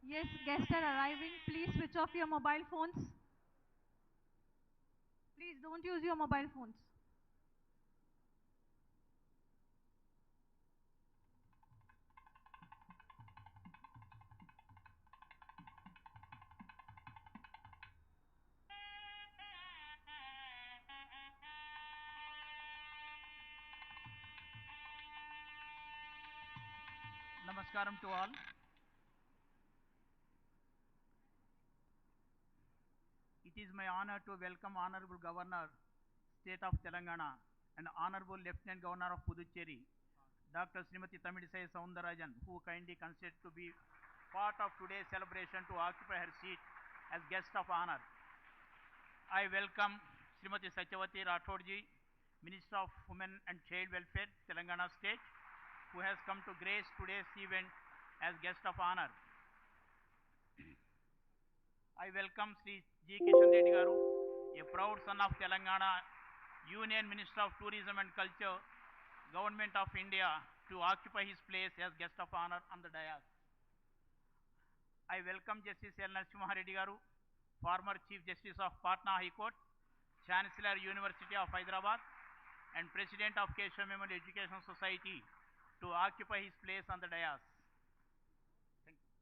Yes, guests are arriving. Please switch off your mobile phones. Please don't use your mobile phones. Namaskaram to all. It is my honor to welcome Honorable Governor, State of Telangana, and Honorable Lieutenant Governor of Puducherry, Dr. Srimati Tamilisai Soundarajan, who kindly consented to be part of today's celebration to occupy her seat as guest of honor. I welcome Srimati Satyavati Rathodji, Minister of Women and Child Welfare, Telangana State, who has come to grace today's event as guest of honor. I welcome Sri G. Kishan Reddy Garu, a proud son of Telangana, Union Minister of Tourism and Culture, Government of India, to occupy his place as guest of honor on the dais. I welcome Justice L. Narasimha Reddy Garu, former Chief Justice of Patna High Court, Chancellor University of Hyderabad, and President of Keshav Memorial Education Society, to occupy his place on the dais. Thank you.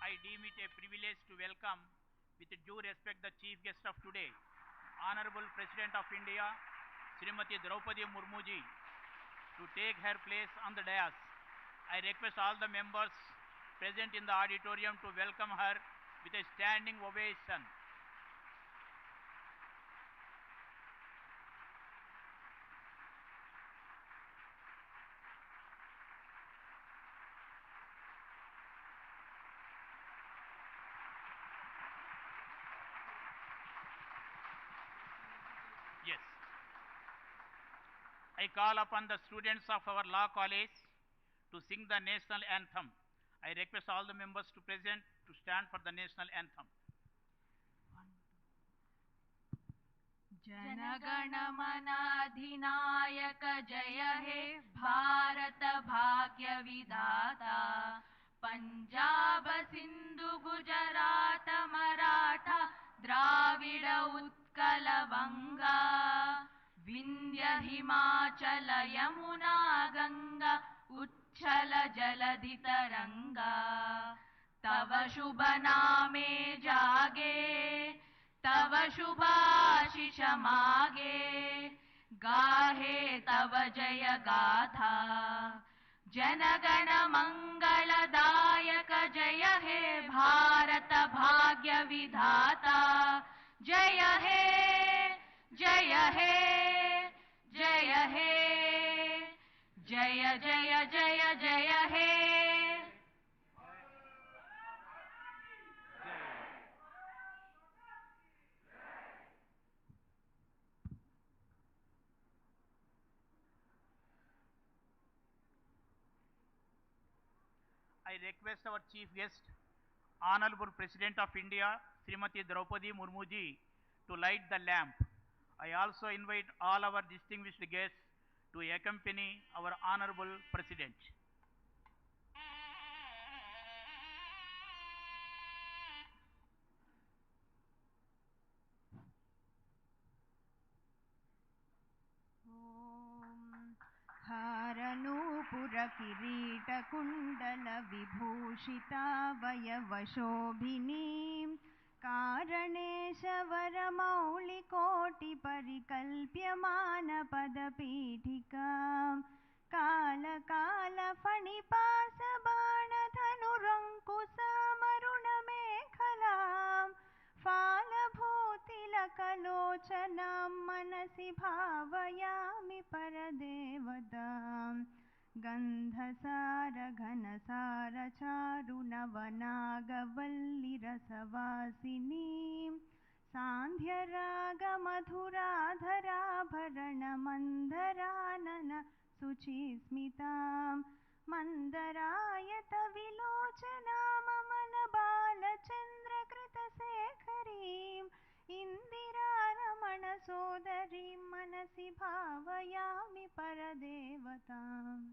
I deem it a privilege to welcome with due respect the chief guest of today, Honorable President of India, Srimati Droupadi Murmu ji, to take her place on the dais. I request all the members present in the auditorium to welcome her with a standing ovation. Yes. I call upon the students of our law college to sing the national anthem. I request all the members to present to stand for the national anthem. जनगण मनाधिनायक जय हे भारत भाग्य विधाता पंजाब सिंधु गुजरात मराठा द्राविड उत्कल वंगा विंध्य हिमाचल यमुना गंगा उच्छल जलधि तरंगा तव शुभ नामे जागे तव शुभाशिष मागे गाहे तव जय गाथा जनगण मंगलदायक जय हे भारत भाग्य विधाता जय हे जय हे जय हे जय जय जय जय हे I request our chief guest, Honorable President of India, Srimati Droupadi Murmu ji, to light the lamp. I also invite all our distinguished guests to accompany our Honorable President. हारनूपुर किरीट कुण्डल विभूषितावयवशोभिनीं कारणेशवरमौलिकोटि परिकल्प्यमानपदपीठिकां कालकालफणिपासबाणधनुरङ्कुशामरुणमेखलां फालभूतिलकलोचनां मनसि भावयामि परदेवतां गन्धसारघनसारचारुनवनागवल्लिरसवासिनीं सान्ध्यरागमधुराधराभरणमन्धरानन शुचिस्मितां मन्दरायतविलोचनाममलबालचन्द्रकृतशेखरीम् इन्दिरारमणसोदरीं मनसि भावयामि परदेवताम्.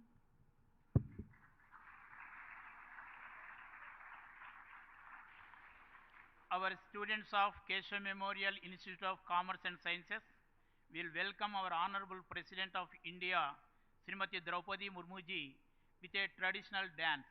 Our students of Keshav Memorial Institute of Commerce and Sciences will welcome our Honorable President of India, Srimati Droupadi Murmu ji, with a traditional dance.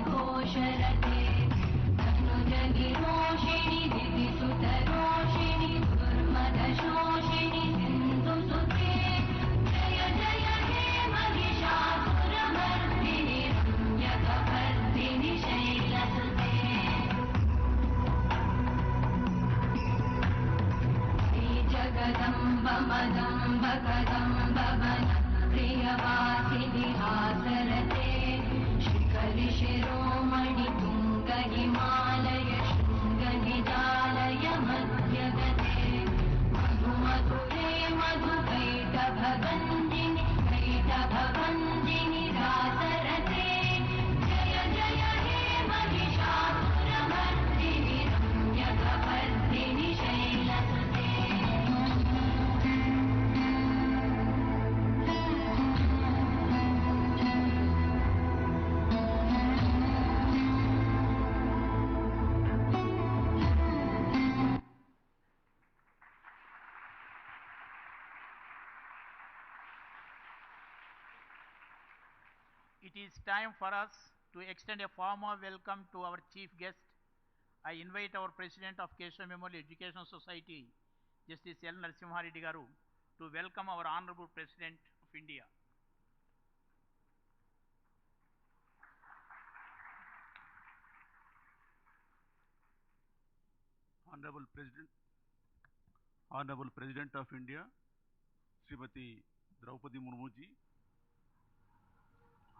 घोषरते तनुजगिरोषिणि दितिसुतरोषिणि दुर्मदशोषिणि सिन्धुसुते जय जय हे महिषासुरमर्दिनि रम्यकपर्दिनि शैलसुते जगदम्ब मदम्ब कदम्ब one प्रियवासिनि हासरते शिखरि शिरोमणि तुङ्ग हिमालय शृङ्ग निजालय मध्यगते मधु मधुरे मधुकैटभगञ्जिनि कैटभगञ्जिनि रासरते जय जय हे Mahishasuramardini रम्यकपर्दिनि शैलसुते It is time for us to extend a formal welcome to our chief guest. I invite our President of Keshav Memorial Education Society, Justice L. Narasimha Reddy Garu, to welcome our Honorable President of India. Honorable President of India, Srimati Droupadi Murmu ji,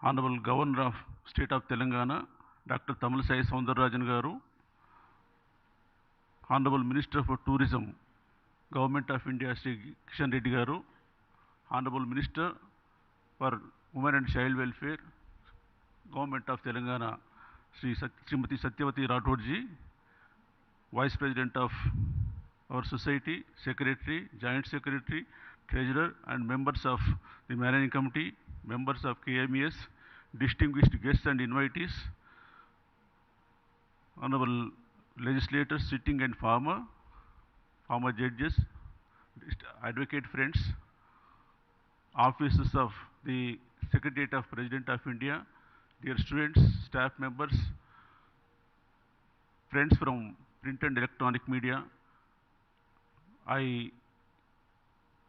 Honorable Governor of State of Telangana, Dr. Tamilisai Soundararajan Garu, Honorable Minister for Tourism, Government of India, Sri Kishan Reddy Garu, Honorable Minister for Women and Child Welfare, Government of Telangana, Srimati Satyavati Rathod ji, Vice President of our society, Secretary, Joint Secretary, Treasurer, and members of the Managing Committee, members of KMES, distinguished guests and invitees, honorable legislators sitting and former judges, advocate friends, officers of the Secretariat of President of India, dear students, staff members, friends from print and electronic media, I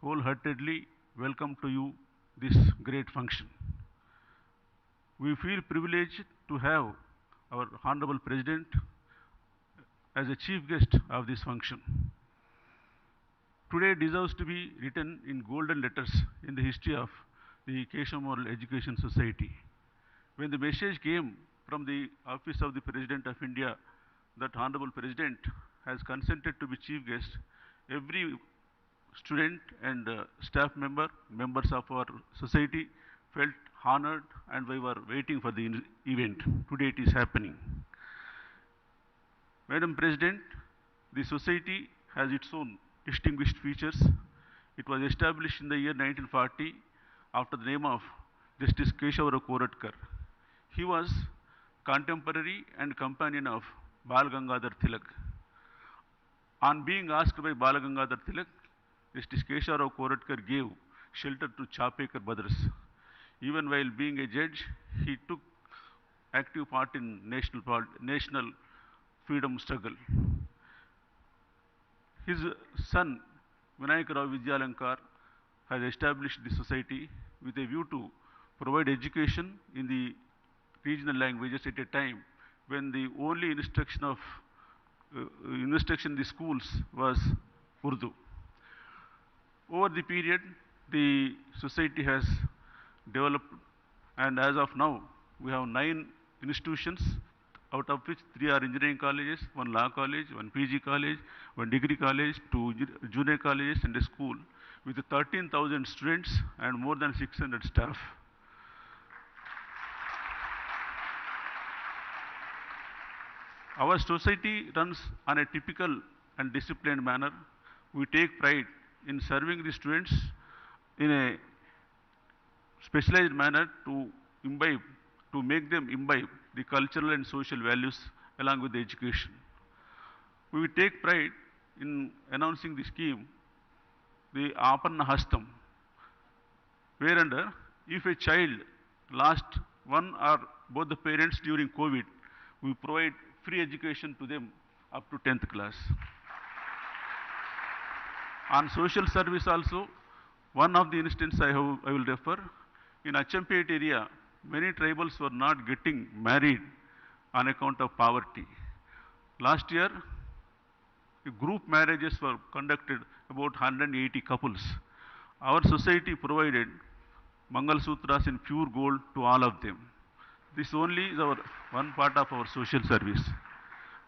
wholeheartedly welcome to you this great function. We feel privileged to have our Honorable President as a chief guest of this function. Today deserves to be written in golden letters in the history of the Keshav Memorial Education Society. When the message came from the Office of the President of India that Honorable President has consented to be chief guest, every student and staff member, members of our society felt honored, and we were waiting for the event. Today it is happening. Madam President, the society has its own distinguished features. It was established in the year 1940 after the name of Justice Keshav Koratkar. He was contemporary and companion of Bal Gangadhar Tilak. On being asked by Bal Gangadhar Tilak, Justice Keshav Koratkar gave shelter to Chapekar brothers. Even while being a judge, he took active part in national freedom struggle. His son, Vinayaka Vidyalankar, has established the society with a view to provide education in the regional languages at a time when the only instruction in the schools was Urdu. Over the period, the society has developed, and as of now, we have 9 institutions, out of which 3 are engineering colleges, 1 law college, 1 PG college, 1 degree college, 2 junior colleges, and a school with 13,000 students and more than 600 staff. Our society runs on a typical and disciplined manner. We take pride in serving the students in a specialized manner to make them imbibe the cultural and social values along with the education. We take pride in announcing the scheme, the Apanna Hastam, whereunder if a child lost one or both the parents during COVID, we provide free education to them up to 10th class. On social service also, one of the instances I will refer, in Achampet area, many tribals were not getting married on account of poverty. Last year, group marriages were conducted, about 180 couples. Our society provided Mangal Sutras in pure gold to all of them. This only is our one part of our social service.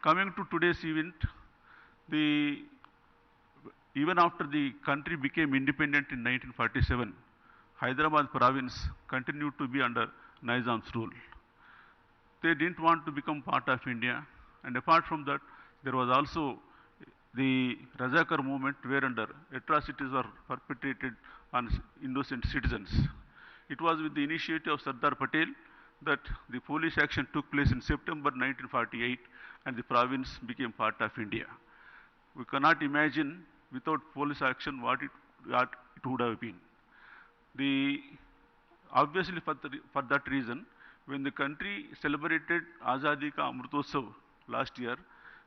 Coming to today's event, even after the country became independent in 1947, Hyderabad province continued to be under Nizam's rule. They didn't want to become part of India, and apart from that, there was also the Razakar movement whereunder atrocities were perpetrated on innocent citizens. It was with the initiative of Sardar Patel that the police action took place in September 1948 and the province became part of India. We cannot imagine without police action what it would have been. Obviously for that reason, when the country celebrated Azadi Ka Amritotsav last year,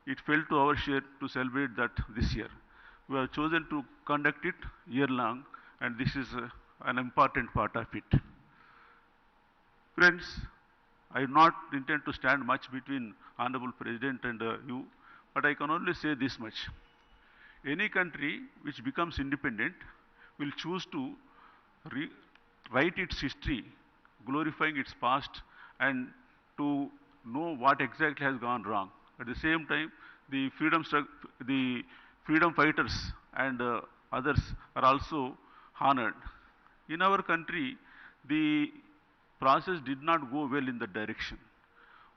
it fell to our share to celebrate that this year. We have chosen to conduct it year long, and this is an important part of it. Friends, I do not intend to stand much between Honorable President and you, but I can only say this much. Any country which becomes independent will choose to write its history, glorifying its past, and to know what exactly has gone wrong. At the same time, the freedom fighters and others are also honored. In our country, the process did not go well in that direction.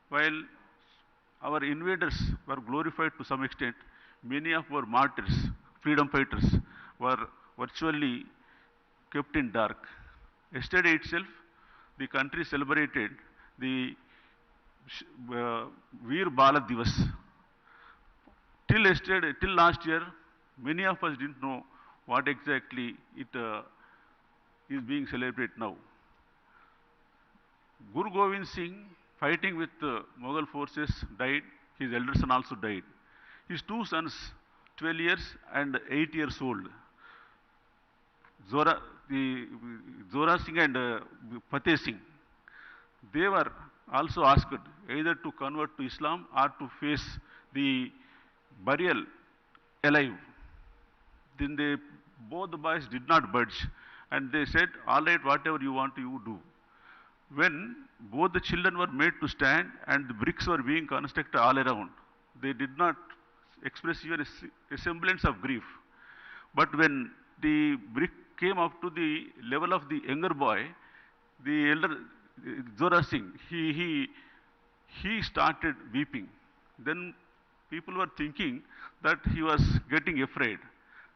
While our invaders were glorified to some extent, many of our martyrs, freedom fighters, were virtually kept in dark. Yesterday itself, the country celebrated the Veer Bala Divas. Till last year, many of us didn't know what exactly it is being celebrated now. Guru Govind Singh, fighting with Mughal forces, died. His elder son also died. His two sons, 12 years and 8 years old, Zora Singh and Fateh Singh, they were also asked either to convert to Islam or to face the burial alive. Then both the boys did not budge, and they said, all right, whatever you want, you do. When both the children were made to stand and the bricks were being constructed all around, they did not express even a semblance of grief. But when the brick came up to the level of the younger boy, the elder Zora Singh, he started weeping. Then people were thinking that he was getting afraid.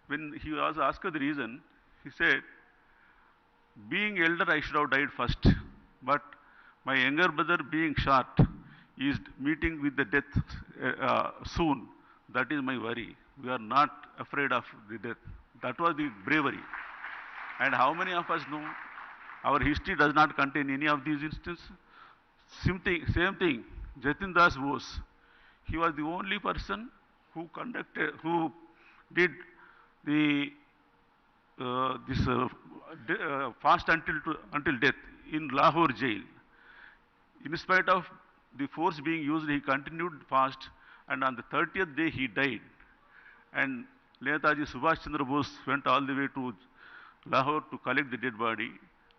When he was asked the reason, he said, being elder, I should have died first. But my younger brother, being short, is meeting with the death soon. That is my worry. We are not afraid of the death. That was the bravery. And how many of us know our history does not contain any of these instances? Same thing, Jatin Das Bose. He was the only person who did the fast until death in Lahore jail. In spite of the force being used, he continued fast, and on the 30th day he died. And Netaji Subhash Chandra Bose went all the way to Lahore to collect the dead body.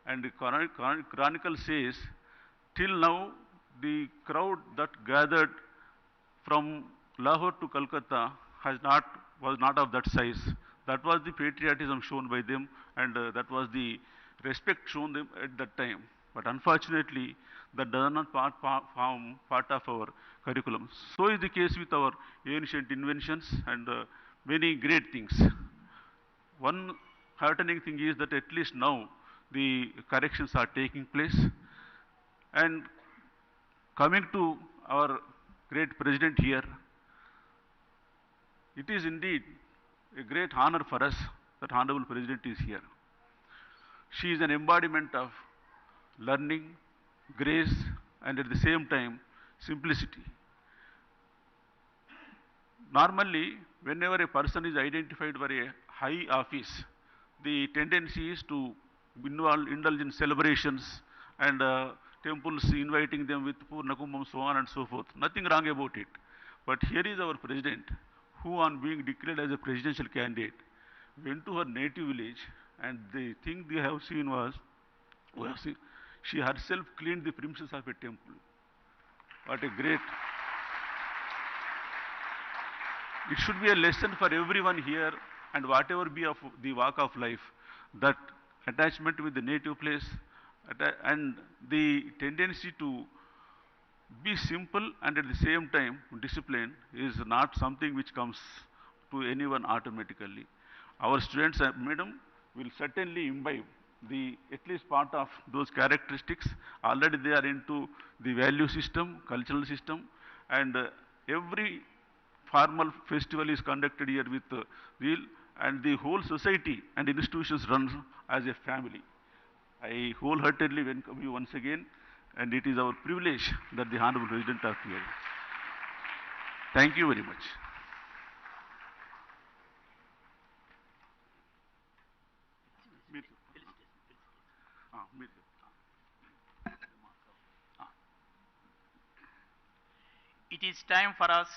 And the chronicle says, till now, the crowd that gathered from Lahore to Calcutta was not of that size. That was the patriotism shown by them, and that was the respect shown them at that time. But unfortunately, that does not form part of our curriculum. So is the case with our ancient inventions and many great things. One heartening thing is that at least now the corrections are taking place. And coming to our great president here, it is indeed a great honor for us that Honorable President is here. She is an embodiment of learning, grace, and at the same time simplicity. Normally, whenever a person is identified for a high office, the tendency is to indulge in celebrations and temples inviting them with Purna Kumbham, so on and so forth. Nothing wrong about it. But here is our president, who on being declared as a presidential candidate, went to her native village, and the thing they have seen was, we have seen, she herself cleaned the premises of a temple. What a great. It should be a lesson for everyone here, and whatever be of the walk of life, that attachment with the native place and the tendency to be simple and at the same time discipline is not something which comes to anyone automatically. Our students, madam, will certainly imbibe the at least part of those characteristics. Already they are into the value system, cultural system, and every formal festival is conducted here with real, and the whole society and institutions run as a family. I wholeheartedly welcome you once again, and it is our privilege that the Honorable President are here. Thank you very much. It is time for us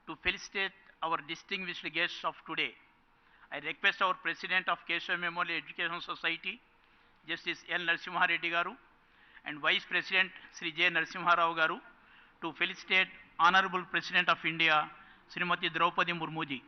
to felicitate our distinguished guests of today. I request our President of Keshav Memorial Education Society, Justice L. Narasimha Reddy Garu, and Vice President Sri J. Narasimha Rao Garu to felicitate Honorable President of India, Srimati Droupadi Murmu ji.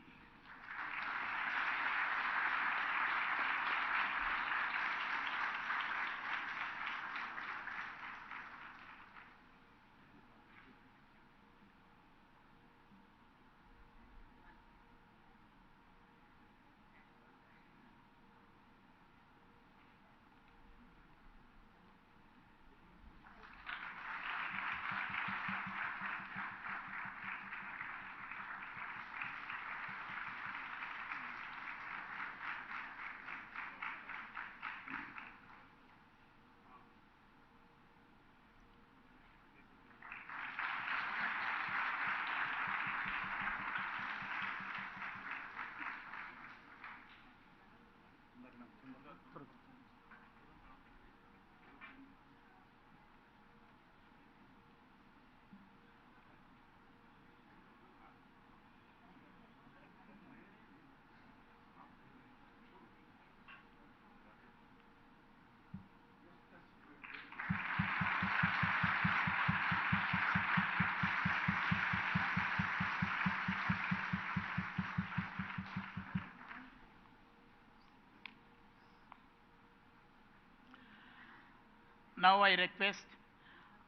Now I request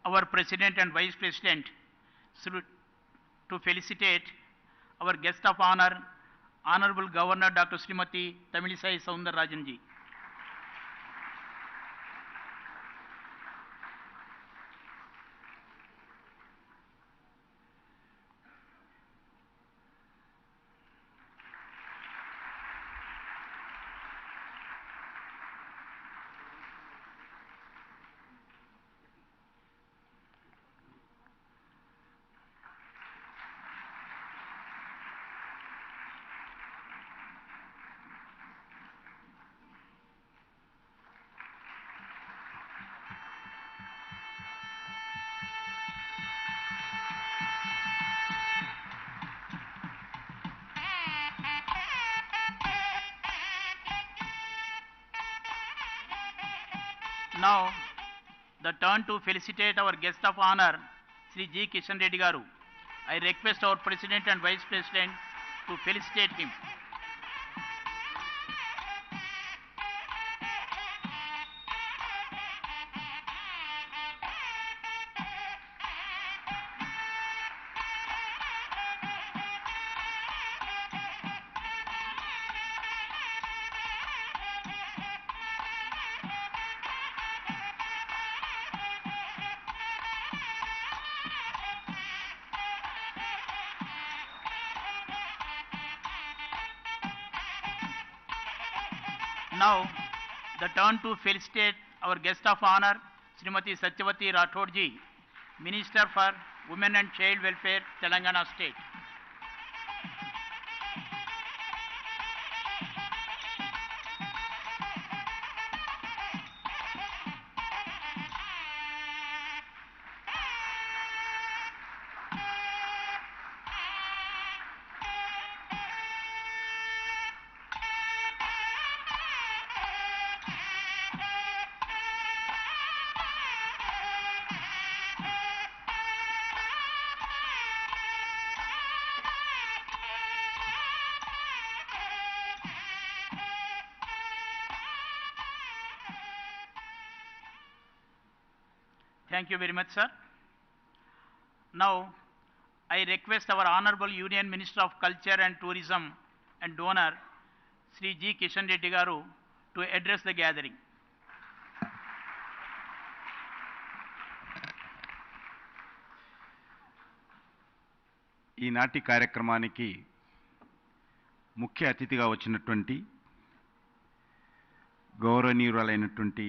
our President and Vice President to felicitate our guest of honor, Honorable Governor Dr. Srimati Tamilisai Soundararajan ji. Now, the turn to felicitate our guest of honor, Sri G. Kishan Reddy Garu. I request our President and Vice President to felicitate him. Now, the turn to felicitate our guest of honor, Srimati Satyavati Rathod ji. Minister for Women and Child Welfare, Telangana State. Thank you very much, sir. Now, I request our Honorable Union Minister of Culture and Tourism and donor, Sri G. Kishan Reddy Garu, to address the gathering. ఈనాటి కార్యక్రమానికి ముఖ్య అతిథిగా వచ్చినటువంటి గౌరవనీయురాలైనటువంటి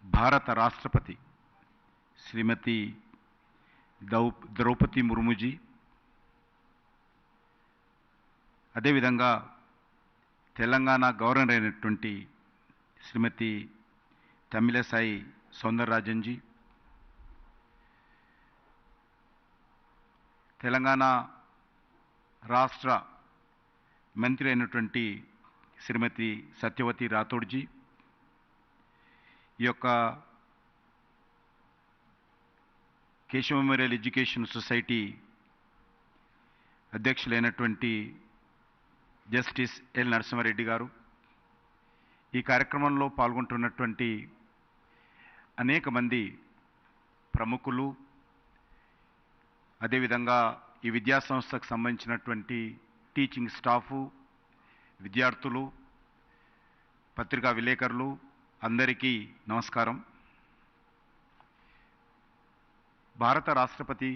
భారత రాష్ట్రపతి శ్రీమతి ద్రౌపది ముర్ముజీ, అదేవిధంగా Telangana governor అయినటువంటి శ్రీమతి తమిళసాయి సౌందరరాజన్జీ, తెలంగాణ రాష్ట్ర మంత్రి అయినటువంటి శ్రీమతి సత్యవతి రాథోడ్జీ, ఈ యొక్క Keshava memorial education society అధ్యక్షులైనటువంటి justice L Narasimha Reddy గారు, ఈ కార్యక్రమంలో పాల్గొంటున్నటువంటి అనేక మంది ప్రముఖులు, అదేవిధంగా ఈ విద్యాసంస్థకు సంబంధించినటువంటి టీచింగ్ స్టాఫు, విద్యార్థులు, పత్రికా విలేకరులు అందరికీ నమస్కారం. భారత రాష్ట్రపతి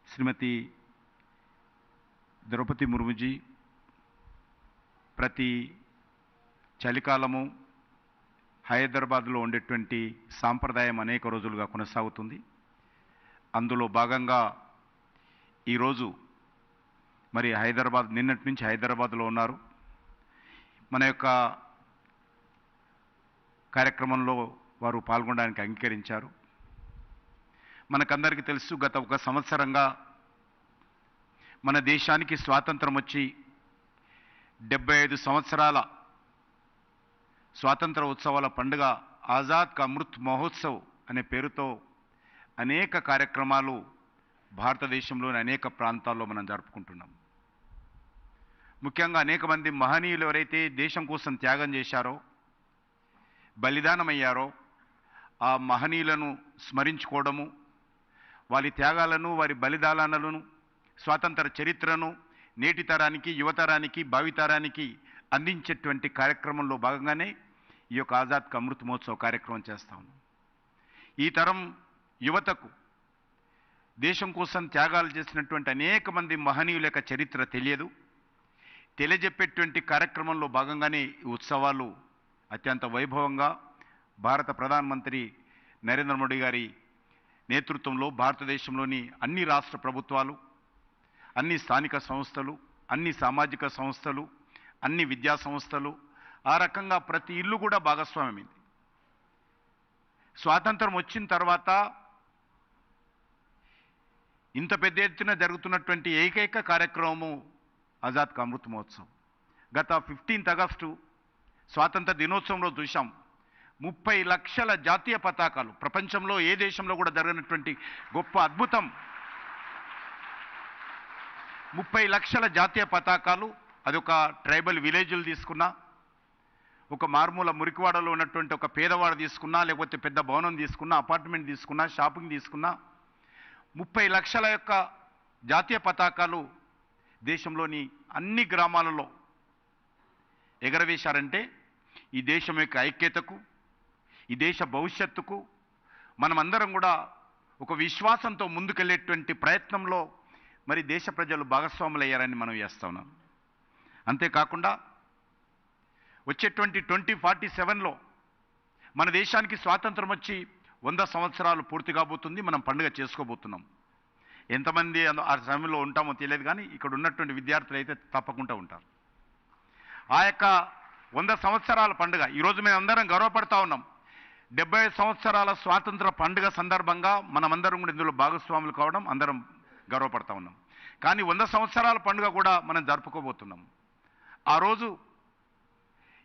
శ్రీమతి ద్రౌపది ముర్ముజీ ప్రతి చలికాలము హైదరాబాద్లో ఉండేటువంటి సాంప్రదాయం అనేక రోజులుగా కొనసాగుతుంది. అందులో భాగంగా ఈరోజు మరి నిన్నటి నుంచి హైదరాబాద్లో ఉన్నారు. మన యొక్క కార్యక్రమంలో వారు పాల్గొనడానికి అంగీకరించారు. మనకందరికీ తెలుసు, గత ఒక సంవత్సరంగా మన దేశానికి స్వాతంత్రం వచ్చి 75 సంవత్సరాల స్వాతంత్ర ఉత్సవాల పండుగ ఆజాద్ కా అమృత్ మహోత్సవ్ అనే పేరుతో అనేక కార్యక్రమాలు భారతదేశంలోని అనేక ప్రాంతాల్లో మనం జరుపుకుంటున్నాం. ముఖ్యంగా అనేక మంది మహనీయులు ఎవరైతే దేశం కోసం త్యాగం చేశారో, బలిదానమయ్యారో, ఆ మహనీయులను స్మరించుకోవడము, వారి త్యాగాలను, వారి బలిదానాలను, స్వాతంత్ర చరిత్రను నేటి తరానికి, యువతరానికి, భావితరానికి అందించేటువంటి కార్యక్రమంలో భాగంగానే ఈ యొక్క ఆజాద్ కా అమృత్ మహోత్సవ్ కార్యక్రమం చేస్తాము. ఈ తరం యువతకు దేశం కోసం త్యాగాలు చేసినటువంటి అనేక మంది మహనీయుల యొక్క చరిత్ర తెలియజెప్పేటువంటి కార్యక్రమంలో భాగంగానే ఈ ఉత్సవాలు అత్యంత వైభవంగా భారత ప్రధానమంత్రి నరేంద్ర మోడీ గారి నేతృత్వంలో భారతదేశంలోని అన్ని రాష్ట్ర ప్రభుత్వాలు, అన్ని స్థానిక సంస్థలు, అన్ని సామాజిక సంస్థలు, అన్ని విద్యా సంస్థలు, ఆ రకంగా ప్రతి ఇల్లు కూడా భాగస్వామ్యమైంది. స్వాతంత్రం వచ్చిన తర్వాత ఇంత పెద్ద ఎత్తున జరుగుతున్నటువంటి ఏకైక కార్యక్రమము ఆజాద్ కా అమృత్ మహోత్సవ్. గత 15 ఆగస్టు స్వాతంత్ర దినోత్సవంలో చూశాం, 30 లక్షల జాతీయ పతాకాలు, ప్రపంచంలో ఏ దేశంలో కూడా జరగనటువంటి గొప్ప అద్భుతం. 30 లక్షల జాతీయ పతాకాలు. అదొక ట్రైబల్ విలేజ్లు తీసుకున్నా, ఒక మారుమూల మురికివాడలో ఉన్నటువంటి ఒక పేదవాడు తీసుకున్నా, లేకపోతే పెద్ద భవనం తీసుకున్నా, అపార్ట్మెంట్ తీసుకున్నా, షాపింగ్ తీసుకున్నా, 30 లక్షల యొక్క జాతీయ పతాకాలు దేశంలోని అన్ని గ్రామాలలో ఎగరవేశారంటే ఈ దేశం యొక్క ఐక్యతకు, ఈ దేశ భవిష్యత్తుకు మనమందరం కూడా ఒక విశ్వాసంతో ముందుకెళ్ళేటువంటి ప్రయత్నంలో మరి దేశ ప్రజలు భాగస్వాములయ్యారని మనం చేస్తా ఉన్నాం. అంతేకాకుండా వచ్చేటువంటి 2047లో మన దేశానికి స్వాతంత్రం వచ్చి 100 సంవత్సరాలు పూర్తి కాబోతుంది. మనం పండుగ చేసుకోబోతున్నాం. ఎంతమంది ఆ సమయంలో ఉంటామో తెలియదు, కానీ ఇక్కడ ఉన్నటువంటి విద్యార్థులు అయితే తప్పకుండా ఉంటారు. ఆ యొక్క 100 సంవత్సరాల పండుగ ఈరోజు మేము అందరం గర్వపడతా ఉన్నాం. 70 సంవత్సరాల స్వాతంత్ర పండుగ సందర్భంగా మనమందరం కూడా ఇందులో భాగస్వాములు కావడం అందరం గర్వపడతా ఉన్నాం. కానీ 100 సంవత్సరాల పండుగ కూడా మనం జరుపుకోబోతున్నాం. ఆ రోజు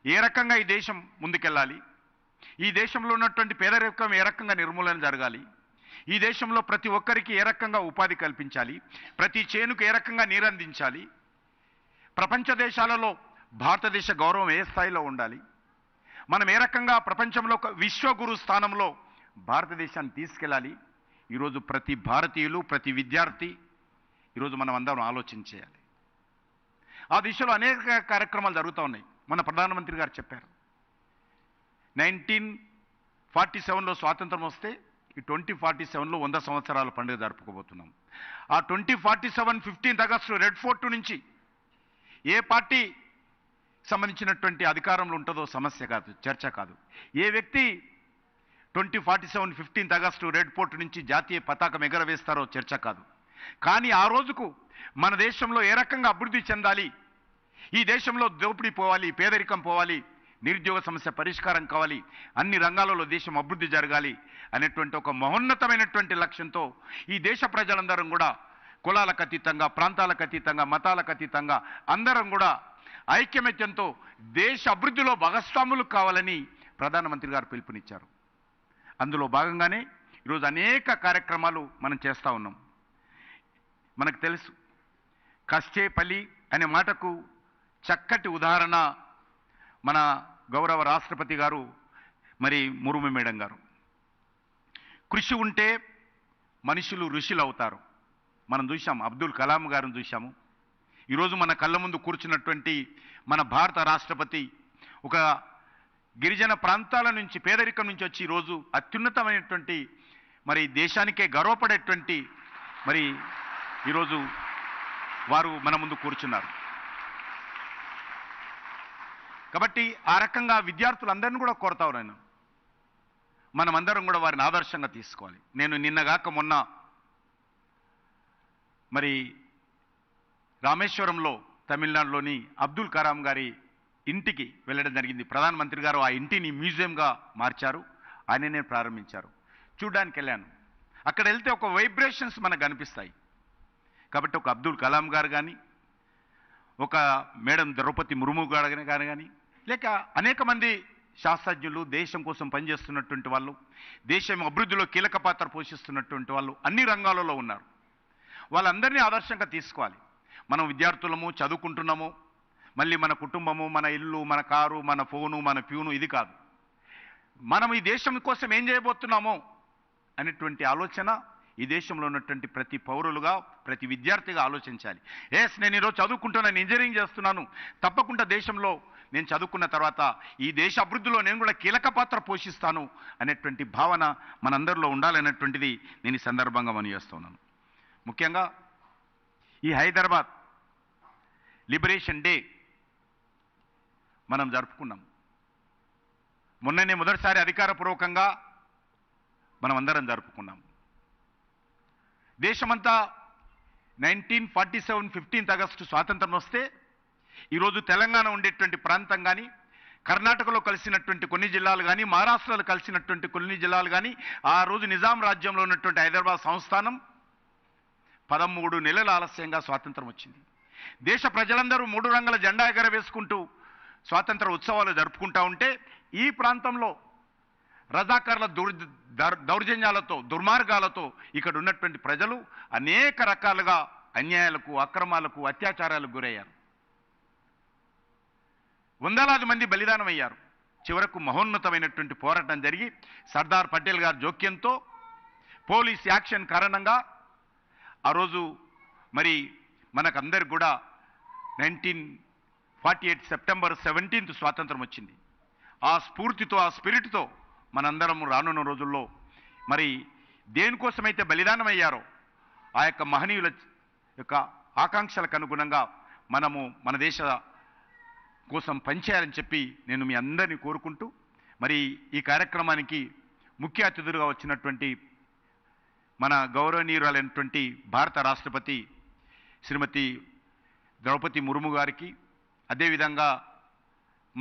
ఏ రకంగా ఈ దేశం ముందుకెళ్ళాలి, ఈ దేశంలో ఉన్నటువంటి పేదరికం ఏ రకంగా నిర్మూలన జరగాలి, ఈ దేశంలో ప్రతి ఒక్కరికి ఏ రకంగా ఉపాధి కల్పించాలి, ప్రతి చేనుకు ఏ రకంగా నీరందించాలి, ప్రపంచ దేశాలలో భారతదేశ గౌరవం ఏ స్థాయిలో ఉండాలి, మనం ఏ రకంగా ప్రపంచంలో ఒక విశ్వగురు స్థానంలో భారతదేశాన్ని తీసుకెళ్ళాలి, ఈరోజు ప్రతి భారతీయులు ప్రతి విద్యార్థి ఈరోజు మనం అందరం ఆలోచించేయాలి. ఆ దిశలో అనేక కార్యక్రమాలు జరుగుతూ ఉన్నాయి. మన ప్రధానమంత్రి గారు చెప్పారు, 1947లో స్వాతంత్రం వస్తే ఈ 2047లో 100 సంవత్సరాల పండుగ జరుపుకోబోతున్నాం. ఆ 2047 15 ఆగస్టు రెడ్ ఫోర్ట్ నుంచి ఏ పార్టీ సంబంధించినటువంటి అధికారంలో ఉంటుందో సమస్య కాదు, చర్చ కాదు. ఏ వ్యక్తి 2047 15 ఆగస్టు రెడ్ ఫోర్ట్ నుంచి జాతీయ పతాకం ఎగరవేస్తారో చర్చ కాదు. కానీ ఆ రోజుకు మన దేశంలో ఏ రకంగా అభివృద్ధి చెందాలి, ఈ దేశంలో దోపిడీ పోవాలి, పేదరికం పోవాలి, నిరుద్యోగ సమస్య పరిష్కారం కావాలి, అన్ని రంగాలలో దేశం అభివృద్ధి జరగాలి అనేటువంటి ఒక మహోన్నతమైనటువంటి లక్ష్యంతో ఈ దేశ ప్రజలందరం కూడా కులాలకు అతీతంగా, ప్రాంతాలకు అతీతంగా, మతాలకు అతీతంగా అందరం కూడా ఐక్యమత్యంతో దేశ అభివృద్ధిలో భాగస్వాములు కావాలని ప్రధానమంత్రి గారు పిలుపునిచ్చారు. అందులో భాగంగానే ఈరోజు అనేక కార్యక్రమాలు మనం చేస్తూ ఉన్నాం. మనకు తెలుసు, కష్టేపల్లి అనే మాటకు చక్కటి ఉదాహరణ మన గౌరవ రాష్ట్రపతి గారు మరి ముర్ము మేడం గారు. కృషి ఉంటే మనుషులు ఋషులు అవుతారు. మనం చూసాం, అబ్దుల్ కలాం గారిని చూసాము. ఈరోజు మన కళ్ళ ముందు కూర్చున్నటువంటి మన భారత రాష్ట్రపతి ఒక గిరిజన ప్రాంతాల నుంచి, పేదరికం నుంచి వచ్చి ఈరోజు అత్యున్నతమైనటువంటి మరి దేశానికే గర్వపడేటువంటి మరి ఈరోజు వారు మన ముందు కూర్చున్నారు. కాబట్టి ఆ రకంగా విద్యార్థులందరినీ కూడా కోరుతా ఉన్నాను, మనమందరం కూడా వారిని ఆదర్శంగా తీసుకోవాలి. నేను నిన్నగాక మొన్న మరి రామేశ్వరంలో తమిళనాడులోని అబ్దుల్ కలాం గారి ఇంటికి వెళ్ళడం జరిగింది. ప్రధానమంత్రి గారు ఆ ఇంటిని మ్యూజియంగా మార్చారు, ఆయననే ప్రారంభించారు. చూడడానికి వెళ్ళాను. అక్కడ వెళ్తే ఒక వైబ్రేషన్స్ మనకు కనిపిస్తాయి. కాబట్టి ఒక అబ్దుల్ కలాం గారు కానీ, ఒక మేడం ద్రౌపది ముర్ము గారు కానీ, లేక అనేక మంది శాస్త్రజ్ఞులు, దేశం కోసం పనిచేస్తున్నటువంటి వాళ్ళు, దేశం అభివృద్ధిలో కీలక పాత్ర పోషిస్తున్నటువంటి వాళ్ళు అన్ని రంగాలలో ఉన్నారు. వాళ్ళందరినీ ఆదర్శంగా తీసుకోవాలి. మనం విద్యార్థులము, చదువుకుంటున్నాము, మళ్ళీ మన కుటుంబము, మన ఇల్లు, మన కారు, మన ఫోను, మన ప్యూను, ఇది కాదు. మనం ఈ దేశం కోసం ఏం చేయబోతున్నామో అనేటువంటి ఆలోచన ఈ దేశంలో ఉన్నటువంటి ప్రతి పౌరులుగా, ప్రతి విద్యార్థిగా ఆలోచించాలి. నేను ఈరోజు చదువుకుంటున్నాను, ఇంజనీరింగ్ చేస్తున్నాను, తప్పకుండా దేశంలో నేను చదువుకున్న తర్వాత ఈ దేశ అభివృద్ధిలో నేను కూడా కీలక పాత్ర పోషిస్తాను అనేటువంటి భావన మనందరిలో ఉండాలనేటువంటిది నేను ఈ సందర్భంగా మనవిస్తున్నాను. ముఖ్యంగా ఈ హైదరాబాద్ లిబరేషన్ డే మనం జరుపుకున్నాం. మొన్ననే మొదటిసారి అధికారపూర్వకంగా మనం అందరం జరుపుకున్నాం. దేశమంతా 1947 15 ఆగస్టు స్వాతంత్రం వస్తే ఈరోజు తెలంగాణ ఉండేటువంటి ప్రాంతం కానీ, కర్ణాటకలో కలిసినటువంటి కొన్ని జిల్లాలు కానీ, మహారాష్ట్రలో కలిసినటువంటి కొన్ని జిల్లాలు కానీ, ఆ రోజు నిజాం రాజ్యంలో ఉన్నటువంటి హైదరాబాద్ సంస్థానం 13 నెలల ఆలస్యంగా స్వాతంత్రం వచ్చింది. దేశ ప్రజలందరూ 3 రంగుల జెండా ఎగరవేసుకుంటూ స్వాతంత్ర ఉత్సవాలు జరుపుకుంటూ ఉంటే ఈ ప్రాంతంలో రజాకార్ల దౌర్జన్యాలతో, దుర్మార్గాలతో ఇక్కడ ఉన్నటువంటి ప్రజలు అనేక రకాలుగా అన్యాయాలకు, అక్రమాలకు, అత్యాచారాలకు గురయ్యారు. వందలాది మంది బలిదానం అయ్యారు. చివరకు మహోన్నతమైనటువంటి పోరాటం జరిగి సర్దార్ పటేల్ గారి జోక్యంతో, పోలీస్ యాక్షన్ కారణంగా ఆ రోజు మరి మనకందరికి కూడా 1948 సెప్టెంబర్ 17 స్వాతంత్రం వచ్చింది. ఆ స్ఫూర్తితో, ఆ స్పిరిట్తో మనందరం రానున్న రోజుల్లో మరి దేనికోసమైతే బలిదానం అయ్యారో ఆ యొక్క మహనీయుల యొక్క ఆకాంక్షలకు అనుగుణంగా మనము మన దేశ కోసం పనిచేయాలని చెప్పి నేను మీ అందరినీ కోరుకుంటూ మరి ఈ కార్యక్రమానికి ముఖ్య అతిథులుగా వచ్చినటువంటి మన గౌరవనీయురాలైనటువంటి భారత రాష్ట్రపతి శ్రీమతి ద్రౌపది ముర్ము గారికి, అదేవిధంగా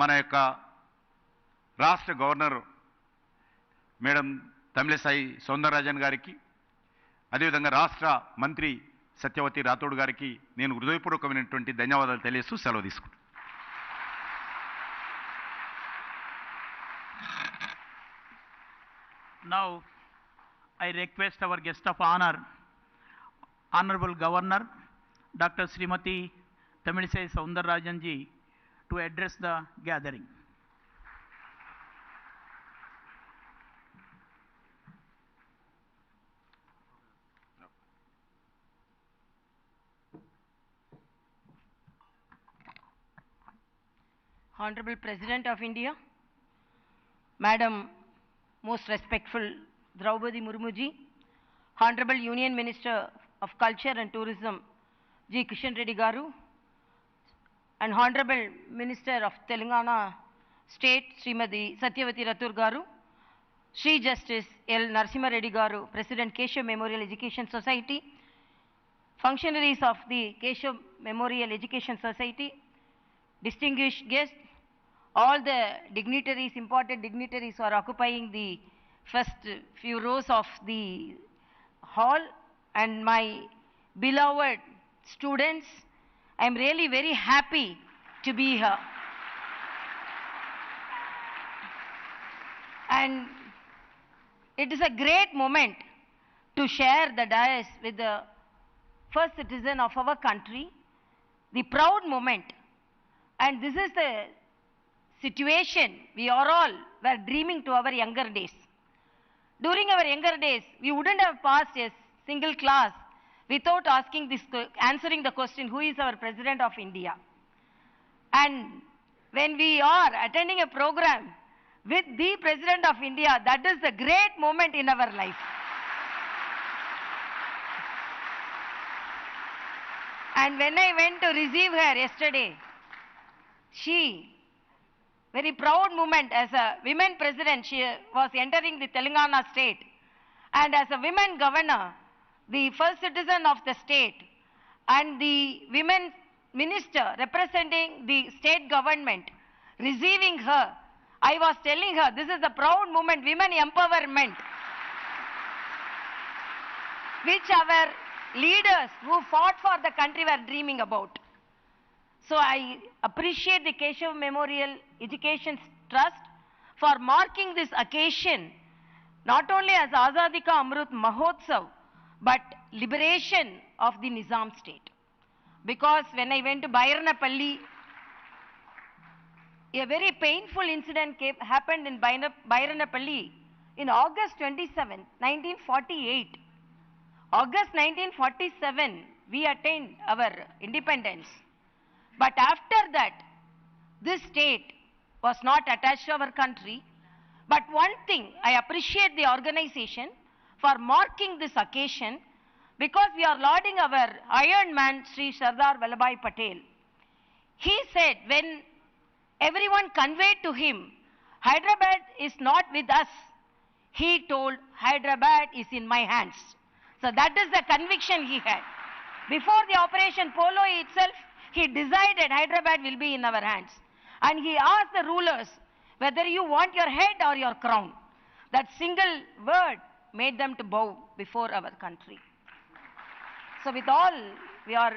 మన యొక్క రాష్ట్ర గవర్నర్ మేడం తమిళసాయి సౌందరరాజన్ గారికి, అదేవిధంగా రాష్ట్ర మంత్రి సత్యవతి రాథోడ్ గారికి నేను హృదయపూర్వకమైనటువంటి ధన్యవాదాలు తెలియజేస్తూ సెలవు తీసుకుంటాను. Now, I request our guest of honor, Honorable Governor, Dr. Srimati Tamilisai Soundararajan ji, to address the gathering. Honorable President of India, Madam Most Respectful Droupadi Murmu ji, Honorable Union Minister of Culture and Tourism G. Kishan Reddy Garu, and Honorable Minister of Telangana State Srimati Satyavati Rathur Garu, Sri Justice L. Narasimha Reddy Garu, President Keshav Memorial Education Society, functionaries of the Keshav Memorial Education Society, distinguished guests, all the dignitaries, important dignitaries who are occupying the first few rows of the hall, and my beloved students, I am really very happy to be here. And it is a great moment to share the dais with the first citizen of our country, the proud moment. And this is the situation we are all were dreaming to our younger days. During our younger days, we wouldn't have passed a single class without answering the question, who is our President of India? And when we are attending a program with the President of India, that is the great moment in our life. And when I went to receive her yesterday, she, very proud moment as a women president, she was entering the Telangana state, and as a women governor, the first citizen of the state, and the women minister representing the state government, receiving her, I was telling her, this is a proud moment, women empowerment, which our leaders who fought for the country were dreaming about. So I appreciate the Keshav Memorial Education Trust for marking this occasion not only as Azadi Ka Amrut Mahotsav, but liberation of the Nizam state. Because when I went to Bairanapalli, a very painful incident happened in Bairanapalli in August 27, 1948. August 1947, we attained our independence. But after that, this state was not attached to our country. But one thing, I appreciate the organization for marking this occasion, because we are lauding our Iron Man, Sri Sardar Vallabhbhai Patel. He said, when everyone conveyed to him, Hyderabad is not with us, he told, Hyderabad is in my hands. So that is the conviction he had. Before the Operation Polo itself, he decided Hyderabad will be in our hands. And he asked the rulers whether you want your head or your crown. That single word made them to bow before our country. So with all, we are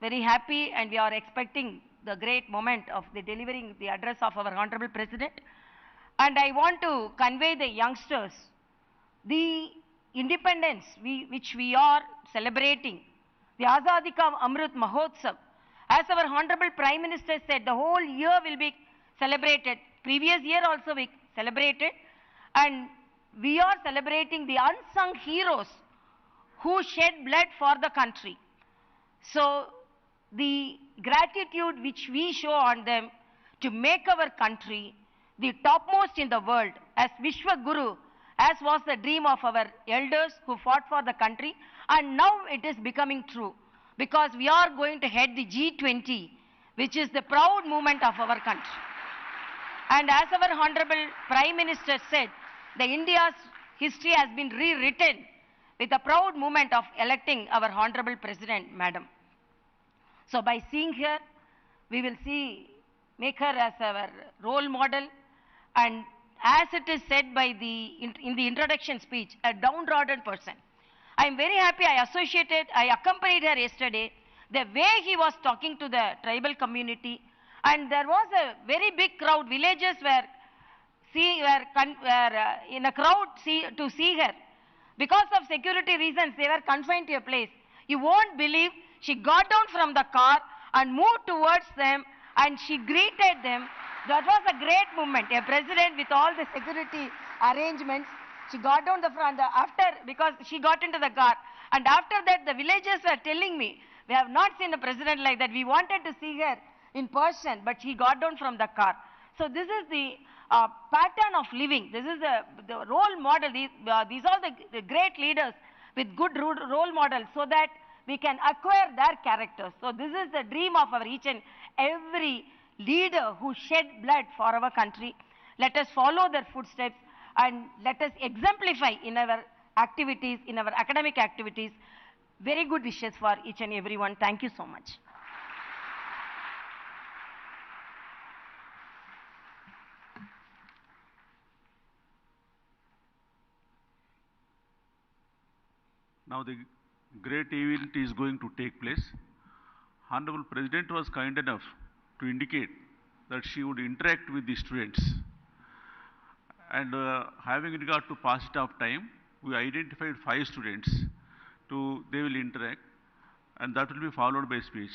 very happy and we are expecting the great moment of the delivering the address of our Honorable President. And I want to convey the youngsters the independence which we are celebrating, the Azadi Ka Amrut Mahotsav. As our Honorable Prime Minister said, the whole year will be celebrated. Previous year also we celebrated. And we are celebrating the unsung heroes who shed blood for the country. So the gratitude which we show on them to make our country the topmost in the world as Vishwa Guru, as was the dream of our elders who fought for the country, and now it is becoming true, because we are going to head the G20, which is the proud movement of our country. And as our Honorable Prime Minister said, the India's history has been rewritten with the proud moment of electing our Honorable President, Madam. So by seeing her, we will make her as our role model, and as it is said by in the introduction speech, a downtrodden person. I am very happy I accompanied her yesterday, the way he was talking to the tribal community, and there was a very big crowd, villagers were in a crowd to see her. Because of security reasons, they were confined to a place. You won't believe, she got down from the car and moved towards them, and she greeted them. That was a great moment. A president with all the security arrangements, she got down the front because she got into the car. And after that, the villagers were telling me, we have not seen a president like that. We wanted to see her in person, but she got down from the car. So this is the pattern of living. This is the role model. These are the great leaders with good role models, so that we can acquire their characters. So this is the dream of our each and every leader who shed blood for our country. Let us follow their footsteps and let us exemplify in our activities, in our academic activities. Very good wishes for each and everyone. Thank you so much. Now the great event is going to take place. Honorable President was kind enough to indicate that she would interact with the students. And having regard to passage of time, we identified 5 students they will interact, and that will be followed by speech.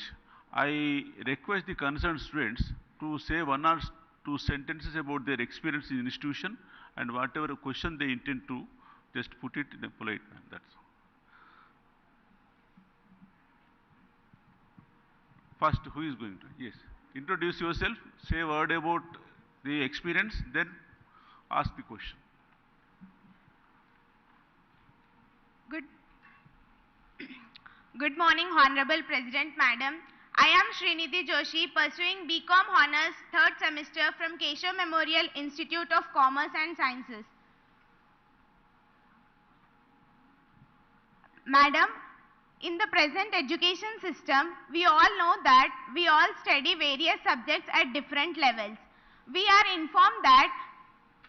I request the concerned students to say 1 or 2 sentences about their experience in the institution, and whatever question they intend to, just put it in a polite manner. That's all. First, who is going to? Yes. Introduce yourself, say a word about the experience, then ask the question. Good morning, Honorable President Madam. I am Srinidhi Joshi, pursuing BCom Honours 3rd semester from Keshav Memorial Institute of Commerce and Sciences. Madam, in the present education system, we all know that we all study various subjects at different levels. We are informed that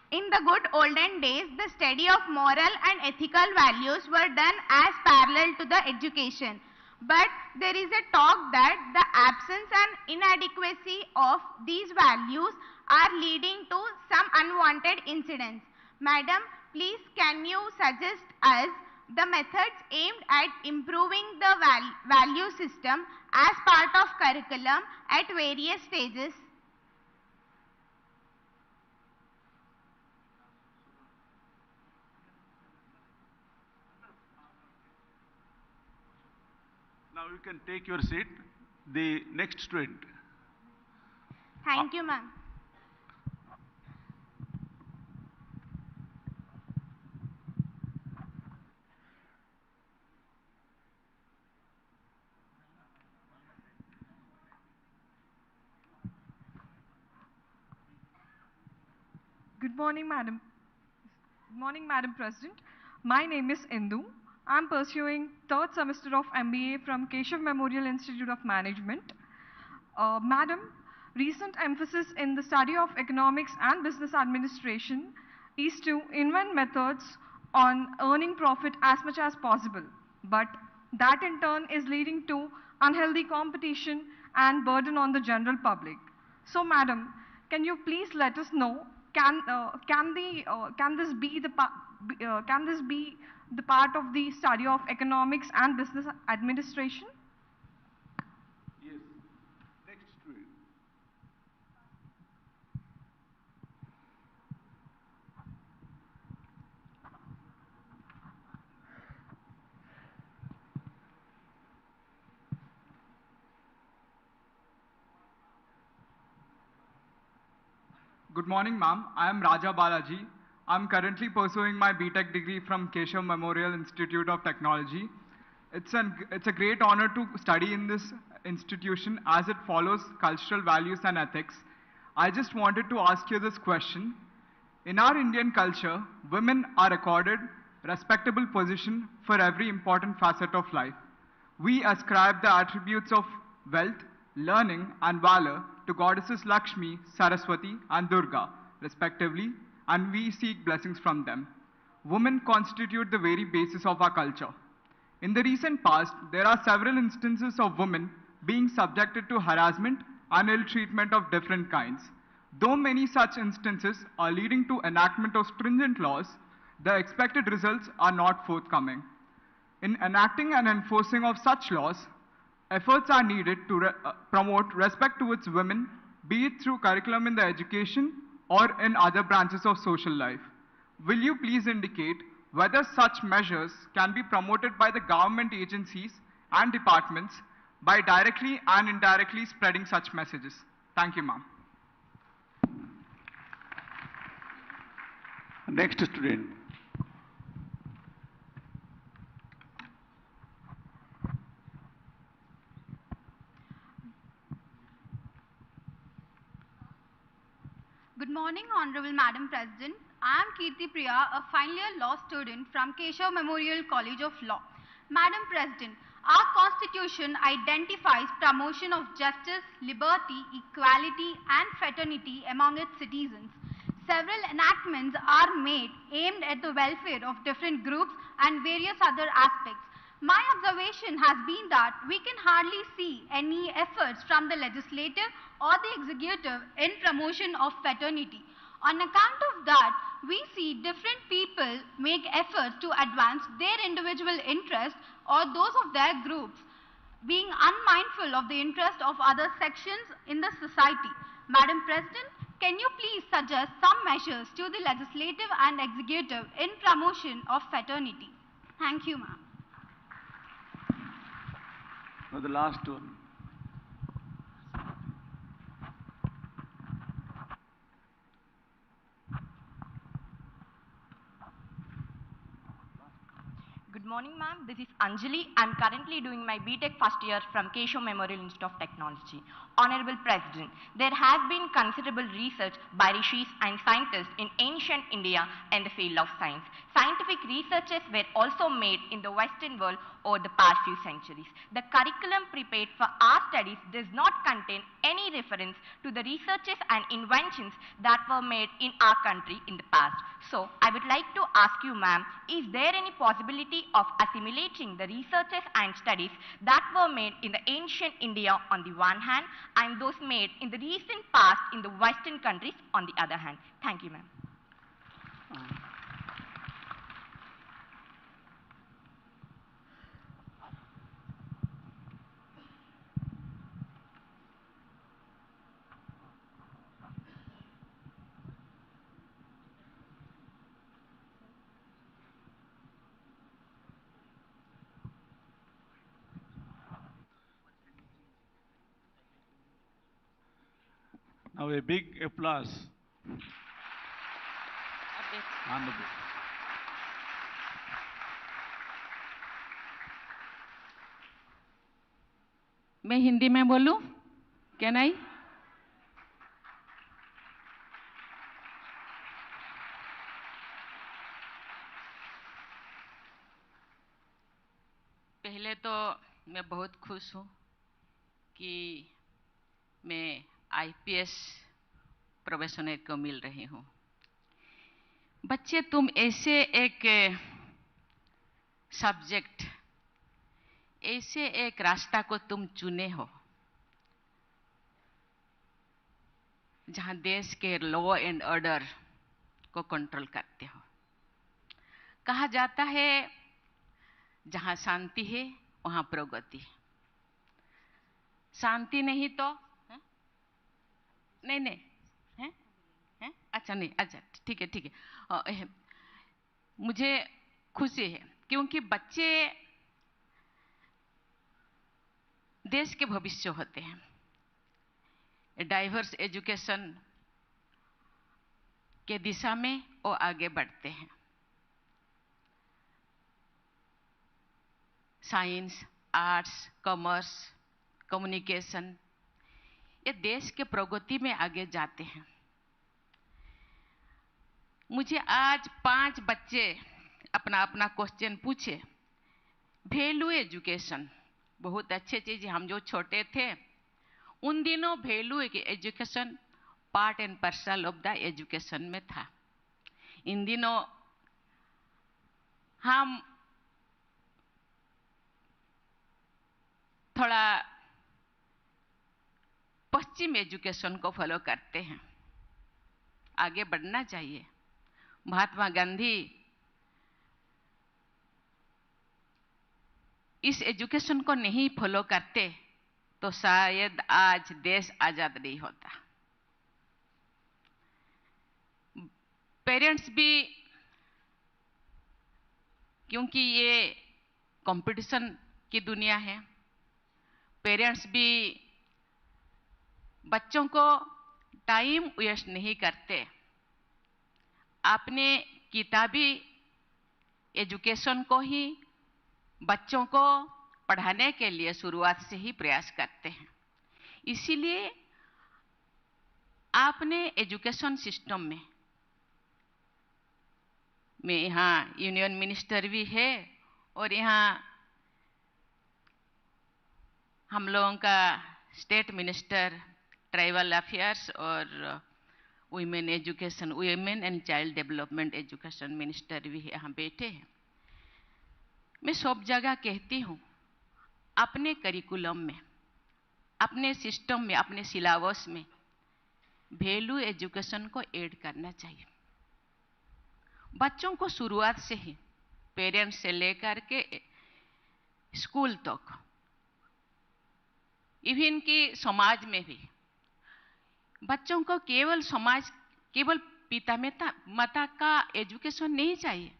in the good olden days, the study of moral and ethical values were done as parallel to the education. But there is a talk that the absence and inadequacy of these values are leading to some unwanted incidents. Madam, please can you suggest us the methods aimed at improving the value system as part of curriculum at various stages? Now you can take your seat. The next student. Thank you, ma'am. Good morning, Madam. Good morning, Madam President. My name is Indu. I'm pursuing 3rd semester of MBA from Keshav Memorial Institute of Management. Madam, recent emphasis in the study of economics and business administration is to invent methods on earning profit as much as possible. But that in turn is leading to unhealthy competition and burden on the general public. So, Madam, can you please let us know, can this be the part of the study of economics and business administration? Yes. Next student. Good morning, ma'am. I am Raja Balaji. I am currently pursuing my BTech degree from Keshav Memorial Institute of Technology. It's a great honor to study in this institution as it follows cultural values and ethics. I just wanted to ask you this question. In our Indian culture, women are accorded respectable position for every important facet of life. We ascribe the attributes of wealth, learning, and valor to goddesses Lakshmi, Saraswati, and Durga, respectively, and we seek blessings from them. Women constitute the very basis of our culture. In the recent past, there are several instances of women being subjected to harassment and ill treatment of different kinds. Though many such instances are leading to enactment of stringent laws, the expected results are not forthcoming. In enacting and enforcing of such laws, efforts are needed to promote respect towards women, be it through curriculum in the education or in other branches of social life. Will you please indicate whether such measures can be promoted by the government agencies and departments by directly and indirectly spreading such messages? Thank you, ma'am. Next student. Good morning, Honorable Madam President. I am Kirti Priya, a final year law student from Keshav Memorial College of Law. Madam President, our Constitution identifies promotion of justice, liberty, equality, and fraternity among its citizens. Several enactments are made aimed at the welfare of different groups and various other aspects. My observation has been that we can hardly see any efforts from the legislative or the executive in promotion of fraternity. On account of that, we see different people make efforts to advance their individual interests or those of their groups, being unmindful of the interest of other sections in the society. Madam President, can you please suggest some measures to the legislative and executive in promotion of fraternity? Thank you, ma'am. Now the last one. Good morning, ma'am. This is Anjali. I'm currently doing my BTech first year from Keshav Memorial Institute of Technology. Honorable President, there has been considerable research by rishis and scientists in ancient India and the field of science. Scientific researches were also made in the Western world over the past few centuries. The curriculum prepared for our studies does not contain any reference to the researches and inventions that were made in our country in the past. So, I would like to ask you, ma'am, is there any possibility of assimilating the researches and studies that were made in the ancient India on the one hand and those made in the recent past in the Western countries on the other hand? Thank you, ma'am. Now a big applause. On the book. मैं हिंदी में बोलूं? Can I? पहले तो मैं बहुत खुश हूं कि मैं आईपीएस प्रोफेशनल को मिल रही हूं। बच्चे, तुम ऐसे एक सब्जेक्ट, ऐसे एक रास्ता को तुम चुने हो जहां देश के लॉ एंड ऑर्डर को कंट्रोल करते हो। कहा जाता है जहां शांति है वहां प्रगति। शांति नहीं तो नहीं नहीं है? है? अच्छा नहीं, अच्छा ठीक है ठीक है। मुझे खुशी है क्योंकि बच्चे देश के भविष्य होते हैं। डाइवर्स एजुकेशन के दिशा में वो आगे बढ़ते हैं। साइंस, आर्ट्स, कॉमर्स, कम्युनिकेशन, ये देश के प्रगति में आगे जाते हैं। मुझे आज 5 बच्चे अपना अपना क्वेश्चन पूछे। वैल्यू एजुकेशन बहुत अच्छी चीज है। हम जो छोटे थे उन दिनों value education part and parcel of the education में था। इन दिनों हम थोड़ा पश्चिम एजुकेशन को फॉलो करते हैं। आगे बढ़ना चाहिए। महात्मा गांधी इस एजुकेशन को नहीं फॉलो करते तो शायद आज देश आजाद नहीं होता। पेरेंट्स भी, क्योंकि ये कंपटीशन की दुनिया है, पेरेंट्स भी बच्चों को टाइम वेस्ट नहीं करते। अपने किताबी एजुकेशन को ही बच्चों को पढ़ाने के लिए शुरुआत से ही प्रयास करते हैं। इसीलिए आपने एजुकेशन सिस्टम में यहाँ यूनियन मिनिस्टर भी है और यहाँ हम लोगों का स्टेट मिनिस्टर ट्राइबल अफेयर्स और women education, women and child development education minister भी यहाँ बैठे हैं। मैं सब जगह कहती हूँ अपने करिकुलम में, अपने सिस्टम में, अपने सिलेबस में वैल्यू एजुकेशन को ऐड करना चाहिए। बच्चों को शुरुआत से ही पेरेंट्स से लेकर के स्कूल तक, इवन कि समाज में भी बच्चों को केवल पिता माता का एजुकेशन नहीं चाहिए।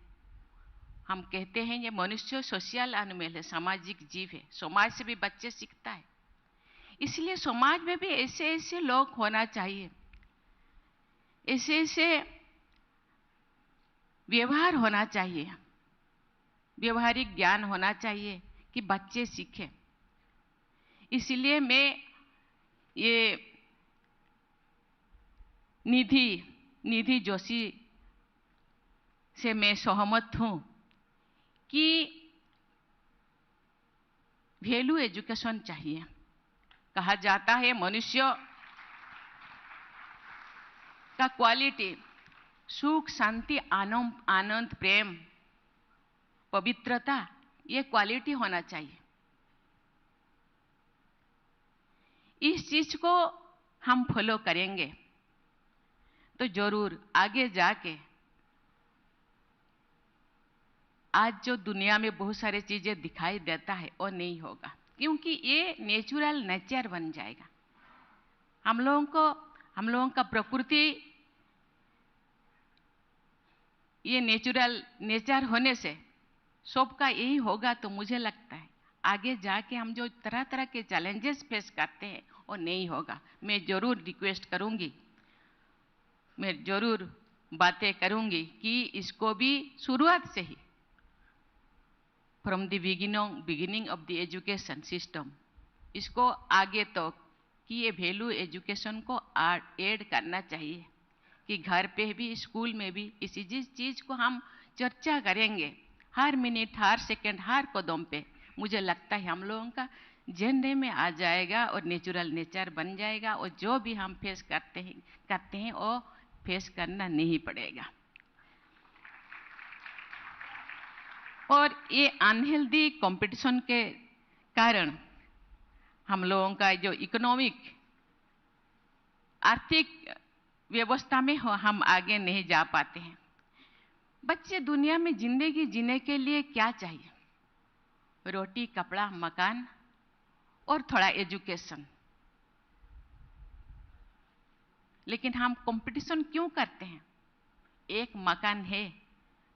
हम कहते हैं ये मनुष्य सोशल एनिमल है, सामाजिक जीव है। समाज से भी बच्चे सीखता है। इसलिए समाज में भी ऐसे ऐसे लोग होना चाहिए, ऐसे ऐसे व्यवहार होना चाहिए, व्यवहारिक ज्ञान होना चाहिए कि बच्चे सीखें। इसलिए मैं ये निधि जोशी से मैं सहमत हूं कि वैल्यू एजुकेशन चाहिए। कहा जाता है मनुष्य का क्वालिटी सुख, शांति, आनंद, प्रेम, पवित्रता, ये क्वालिटी होना चाहिए। इस चीज को हम फॉलो करेंगे तो जरूर आगे जाके आज जो दुनिया में बहुत सारी चीजें दिखाई देता है वो नहीं होगा, क्योंकि ये नेचुरल नेचर बन जाएगा। हम लोगों का प्रकृति ये नेचुरल नेचर होने से सबका यही होगा। तो मुझे लगता है आगे जाके हम जो तरह तरह के चैलेंजेस फेस करते हैं वो नहीं होगा। मैं जरूर रिक्वेस्ट करूंगी, मैं जरूर बातें करूंगी कि इसको भी शुरुआत से ही from the beginning of the education system इसको आगे तो कि ये वैल्यू एजुकेशन को ऐड करना चाहिए कि घर पे भी, स्कूल में भी इसी चीज को हम चर्चा करेंगे हर मिनट, हर सेकंड, हर कदम पे। मुझे लगता है हम लोगों का जेंडे में आ जाएगा और नेचुरल नेचर बन जाएगा और जो भी हम फेस करते हैं वो फेस करना नहीं पड़ेगा। और ये अनहेल्दी कंपटीशन के कारण हम लोगों का जो इकोनॉमिक आर्थिक व्यवस्था में हम आगे नहीं जा पाते हैं। बच्चे दुनिया में जिंदगी जीने के लिए क्या चाहिए? रोटी, कपड़ा, मकान और थोड़ा एजुकेशन। लेकिन हम कंपटीशन क्यों करते हैं? एक मकान है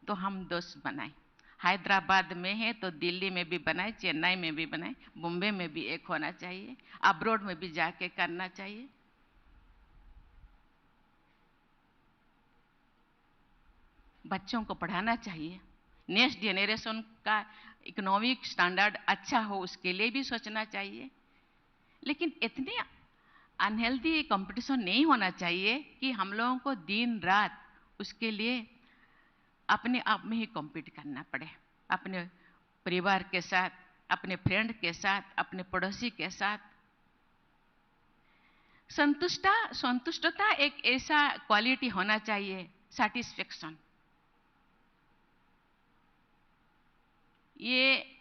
तो हम 10 बनाए, हैदराबाद में है तो दिल्ली में भी बनाए, चेन्नई में भी बनाए, बॉम्बे में भी एक होना चाहिए, अब्रॉड में भी जाके करना चाहिए। बच्चों को पढ़ाना चाहिए। नेक्स्ट जनरेशन का इकोनॉमिक स्टैंडर्ड अच्छा हो उसके लिए भी सोचना चाहिए। लेकिन इतने अनहेल्दी कंपटीशन नहीं होना चाहिए कि हम लोगों को दिन रात उसके लिए अपने आप में ही कॉम्पीट करना पड़े, अपने परिवार के साथ, अपने फ्रेंड के साथ, अपने पड़ोसी के साथ। संतुष्टता एक ऐसा क्वालिटी होना चाहिए, सैटिस्फैक्शन, ये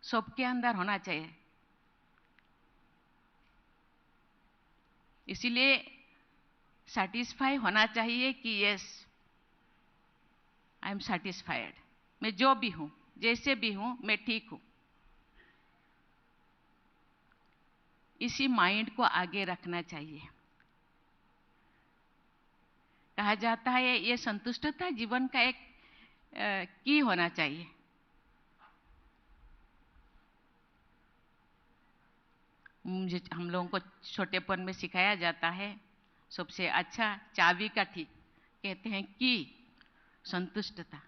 सबके अंदर होना चाहिए। इसीलिए सैटिस्फाई होना चाहिए कि यस आई एम सैटिस्फाइड, मैं जो भी हूं, जैसे भी हूं, मैं ठीक हूं। इसी माइंड को आगे रखना चाहिए। कहा जाता है ये संतुष्टता जीवन का एक की होना चाहिए। मुझे हम लोगों को छोटेपन में सिखाया जाता है सबसे अच्छा चाबी का ठीक कहते हैं कि संतुष्टता।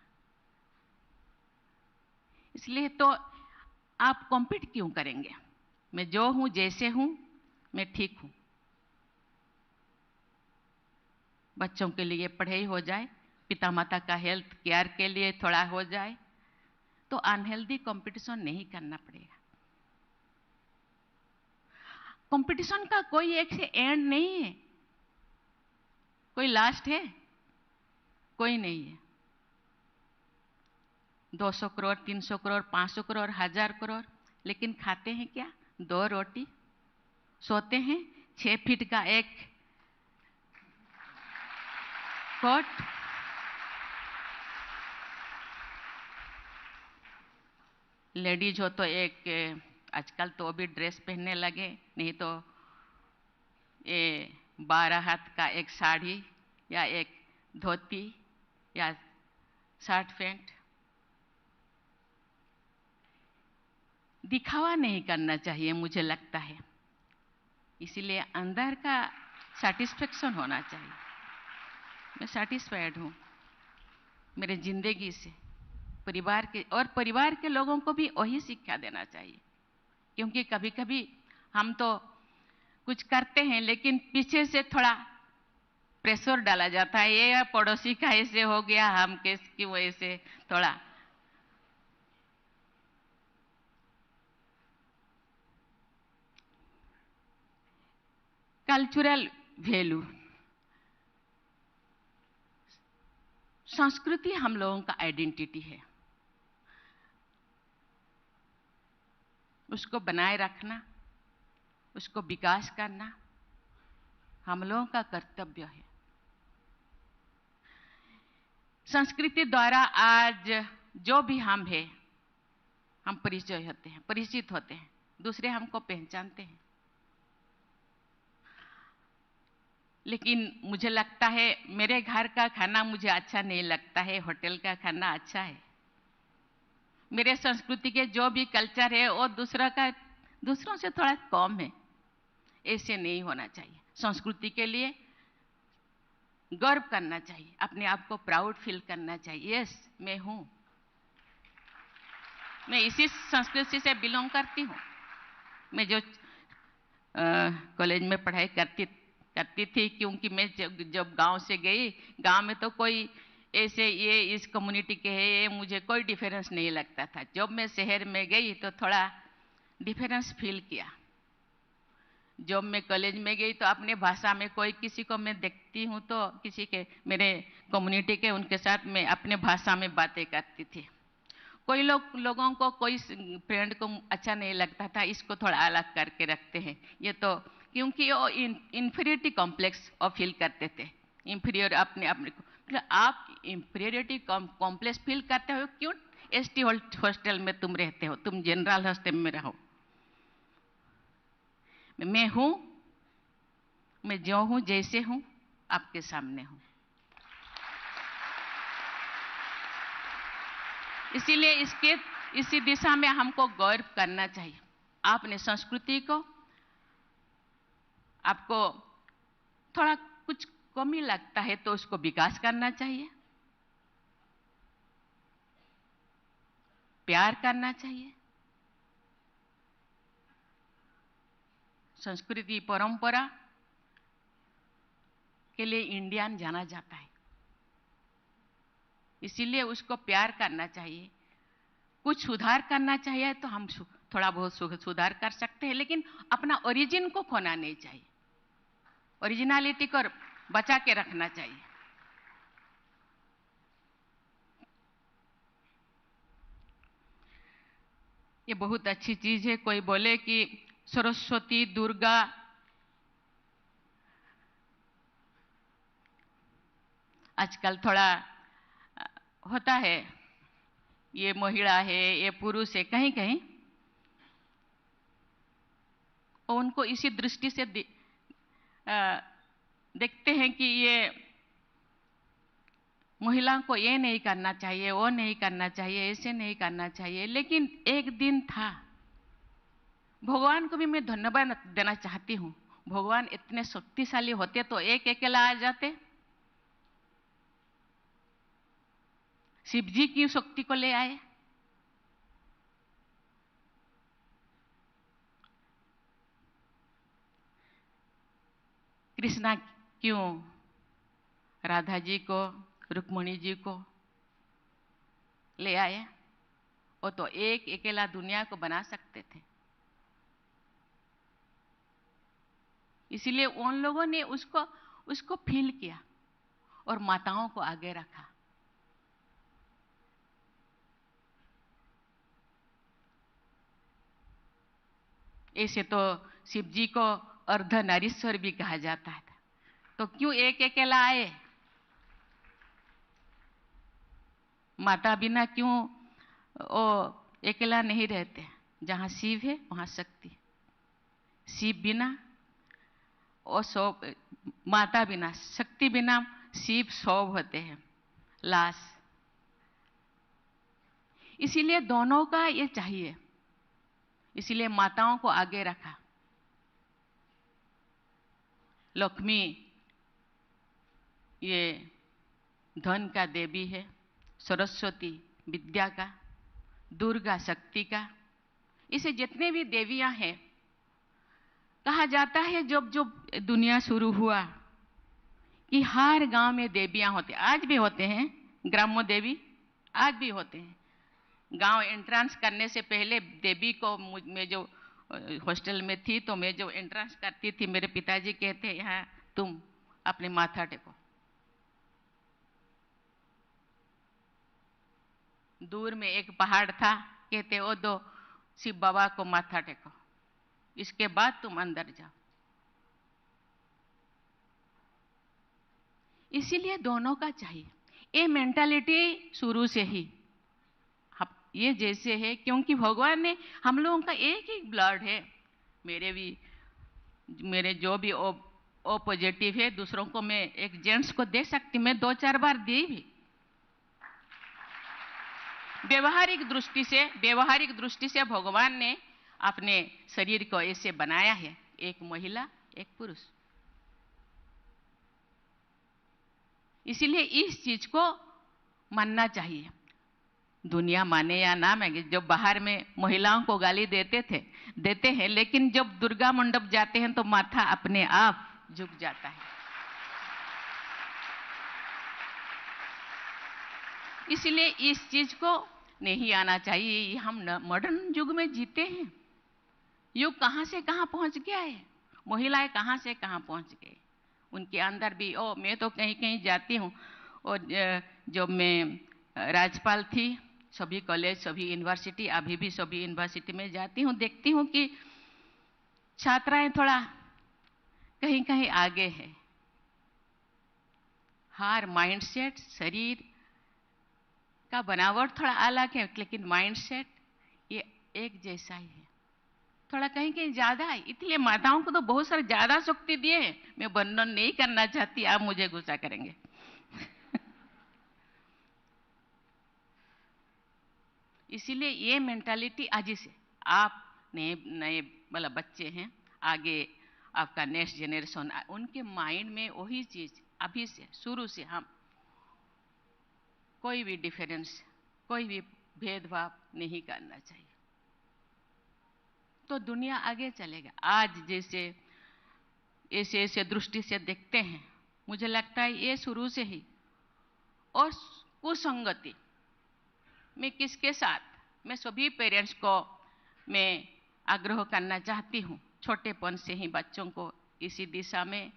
इसलिए तो आप कॉम्पीट क्यों करेंगे? मैं जो हूं, जैसे हूं, मैं ठीक हूं। बच्चों के लिए पढ़ाई हो जाए, पिता माता का हेल्थ केयर के लिए थोड़ा हो जाए, तो अनहेल्दी कंपटीशन नहीं करना पड़ेगा। कंपटीशन का कोई एक से एंड नहीं है, कोई लास्ट है? कोई नहीं है। 200 करोड़, 300 करोड़, 500 करोड़, 1000 करोड़, लेकिन खाते हैं क्या? 2 रोटी। सोते हैं 6 फीट का एक कोट। लेडीज हो तो एक आजकल तो भी ड्रेस पहनने लगे, नहीं तो ये 12 हाथ का एक साड़ी या एक धोती या शर्ट पैंट। दिखावा नहीं करना चाहिए मुझे लगता है, इसीलिए अंदर का सैटिस्फैक्शन होना चाहिए। मैं सैटिस्फाइड हूँ मेरे जिंदगी से, परिवार के लोगों को भी वही शिक्षा देना चाहिए। क्योंकि कभी कभी हम तो कुछ करते हैं लेकिन पीछे से थोड़ा प्रेशर डाला जाता है, ये पड़ोसी का ऐसे हो गया, हम किसकी वजह से थोड़ा। कल्चरल वैल्यू, संस्कृति हम लोगों का आइडेंटिटी है, उसको बनाए रखना, उसको विकास करना हम लोगों का कर्तव्य है। संस्कृति द्वारा आज जो भी हम हैं, हम परिचय होते हैं, परिचित होते हैं, दूसरे हमको पहचानते हैं। लेकिन मुझे लगता है मेरे घर का खाना मुझे अच्छा नहीं लगता है, होटल का खाना अच्छा है। मेरे संस्कृति के जो भी कल्चर है वो दूसरों से थोड़ा कम है। ऐसे नहीं होना चाहिए। संस्कृति के लिए गर्व करना चाहिए, अपने आप को प्राउड फील करना चाहिए। यस, मैं हूं, मैं इसी संस्कृति से बिलोंग करती हूं। मैं जो कॉलेज में पढ़ाई करती थी, क्योंकि मैं जब गांव से गई, गांव में तो कोई ऐसे ये इस कम्युनिटी के है, ये मुझे कोई डिफरेंस नहीं लगता था। जब मैं शहर में गई तो थोड़ा डिफरेंस फील किया। जब मैं कॉलेज में गई तो अपने भाषा में कोई किसी को मैं देखती हूँ तो किसी के मेरे कम्युनिटी के उनके साथ मैं अपने भाषा में बातें करती थी। कोई लोगों को कोई फ्रेंड को अच्छा नहीं लगता था, इसको थोड़ा अलग करके रखते हैं। ये तो क्योंकि वो इंफीरियरिटी कॉम्प्लेक्स और फील करते थे, इंफीरियर अपने को। मतलब आप इंफीरियरिटी कॉम्प्लेक्स फील करते हो क्यों? एसटी हॉस्टल में तुम रहते हो, तुम जनरल हॉस्टल में रहो। मैं हूं, मैं जो हूं, जैसे हूं, आपके सामने हूं। इसीलिए इसी दिशा में हमको गौरव करना चाहिए। आपने संस्कृति को, आपको थोड़ा कुछ कमी लगता है तो उसको विकास करना चाहिए, प्यार करना चाहिए। संस्कृति परंपरा के लिए इंडियन जाना जाता है। इसीलिए उसको प्यार करना चाहिए। कुछ सुधार करना चाहिए तो हम थोड़ा बहुत सुधार कर सकते हैं, लेकिन अपना ओरिजिन को खोना नहीं चाहिए। ओरिजिनलिटी को बचा के रखना चाहिए। ये बहुत अच्छी चीज है। कोई बोले कि सरस्वती, दुर्गा, आजकल थोड़ा होता है, ये महिला है, ये पुरुष है, कहीं कहीं और उनको इसी दृष्टि से देखते हैं कि ये महिलाओं को ये नहीं करना चाहिए, वो नहीं करना चाहिए, ऐसे नहीं करना चाहिए। लेकिन एक दिन था, भगवान को भी मैं धन्यवाद देना चाहती हूँ। भगवान इतने शक्तिशाली होते तो एक अकेला आ जाते। शिव जी की शक्ति को ले आए। कृष्णा क्यों राधा जी को, रुक्मिणी जी को ले आए? वो तो एक अकेला दुनिया को बना सकते थे। इसीलिए उन लोगों ने उसको फील किया और माताओं को आगे रखा। ऐसे तो शिव जी को अर्धनारीश्वर भी कहा जाता है, तो क्यों एक अकेला आए? माता बिना क्यों वो अकेला नहीं रहते? जहां शिव है वहां शक्ति। शिव बिना और सौ, माता बिना, शक्ति बिना शिव 100 होते हैं, लाश। इसीलिए दोनों का ये चाहिए, इसीलिए माताओं को आगे रखा। लक्ष्मी ये धन का देवी है, सरस्वती विद्या का, दुर्गा शक्ति का। इसे जितने भी देवियां हैं, कहा जाता है जब जब दुनिया शुरू हुआ कि हर गांव में देवियां होती, आज भी होते हैं, ग्राम्य देवी आज भी होते हैं। गांव एंट्रेंस करने से पहले देवी को, मैं जो हॉस्टल में थी तो मैं जो एंट्रेंस करती थी, मेरे पिताजी कहते यहाँ तुम अपने माथा टेको। दूर में एक पहाड़ था, कहते वो दो शिव बाबा को माथा टेको, इसके बाद तुम अंदर जाओ। इसीलिए दोनों का चाहिए। ये मेंटालिटी शुरू से ही ये जैसे है, क्योंकि भगवान ने, हम लोगों का एक ही ब्लड है। मेरे जो भी ओ पॉजिटिव है, दूसरों को मैं एक जेंट्स को दे सकती, मैं 2-4 बार दी भी। व्यवहारिक दृष्टि से भगवान ने अपने शरीर को ऐसे बनाया है, एक महिला एक पुरुष। इसीलिए इस चीज को मानना चाहिए। दुनिया माने या ना माने, जब बाहर में महिलाओं को गाली देते हैं, लेकिन जब दुर्गा मंडप जाते हैं तो माथा अपने आप झुक जाता है। इसलिए इस चीज को नहीं आना चाहिए। हम मॉडर्न युग में जीते हैं। युग कहां से कहां पहुंच गया है, महिलाएं कहां से कहां पहुंच गई। उनके अंदर भी मैं तो कहीं कहीं जाती हूँ, और जब मैं राज्यपाल थी, सभी कॉलेज, सभी यूनिवर्सिटी, अभी भी सभी यूनिवर्सिटी में जाती हूँ, देखती हूँ कि छात्राएं थोड़ा कहीं कहीं आगे है। हर माइंडसेट, शरीर का बनावट थोड़ा अलग है, लेकिन माइंडसेट ये एक जैसा ही है, थोड़ा कहीं कहीं ज्यादा है। इसलिए माताओं को तो बहुत सारे ज्यादा शक्ति दिए हैं। मैं वर्णन नहीं करना चाहती, आप मुझे गुस्सा करेंगे। इसीलिए ये मेंटालिटी आज से आप नए मतलब बच्चे हैं, आगे आपका नेक्स्ट जनरेशन, उनके माइंड में वही चीज अभी से, शुरू से हम कोई भी डिफरेंस, कोई भी भेदभाव नहीं करना चाहिए, तो दुनिया आगे चलेगा। आज जैसे ऐसे दृष्टि से देखते हैं, मुझे लगता है ये शुरू से ही, और कुसंगति, मैं किसके साथ, मैं सभी पेरेंट्स को मैं आग्रह करना चाहती हूँ, छोटेपन से ही बच्चों को इसी दिशा में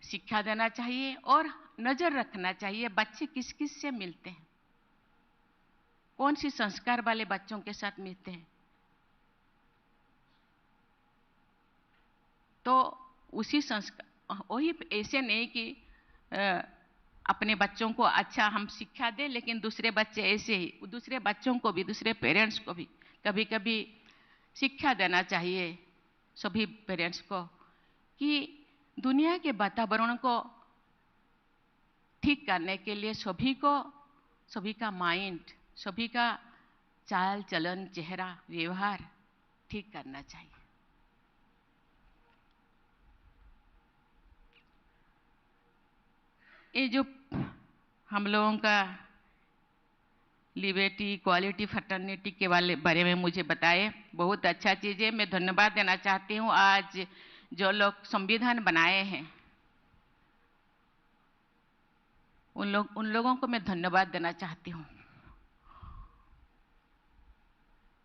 शिक्षा देना चाहिए और नजर रखना चाहिए बच्चे किस किस से मिलते हैं, कौन सी संस्कार वाले बच्चों के साथ मिलते हैं। तो उसी संस्कार, वही ऐसे नहीं कि अपने बच्चों को अच्छा हम शिक्षा दें लेकिन दूसरे बच्चे ऐसे ही, दूसरे बच्चों को भी, दूसरे पेरेंट्स को भी कभी कभी शिक्षा देना चाहिए सभी पेरेंट्स को कि दुनिया के वातावरण को ठीक करने के लिए सभी का माइंड, सभी का चाल चलन, चेहरा, व्यवहार ठीक करना चाहिए। ये जो हम लोगों का लिबर्टी, इक्वालिटी, फ्रेटर्निटी के बारे में मुझे बताए, बहुत अच्छा चीज़ है। मैं धन्यवाद देना चाहती हूँ आज जो लोग संविधान बनाए हैं उन लोगों को मैं धन्यवाद देना चाहती हूँ।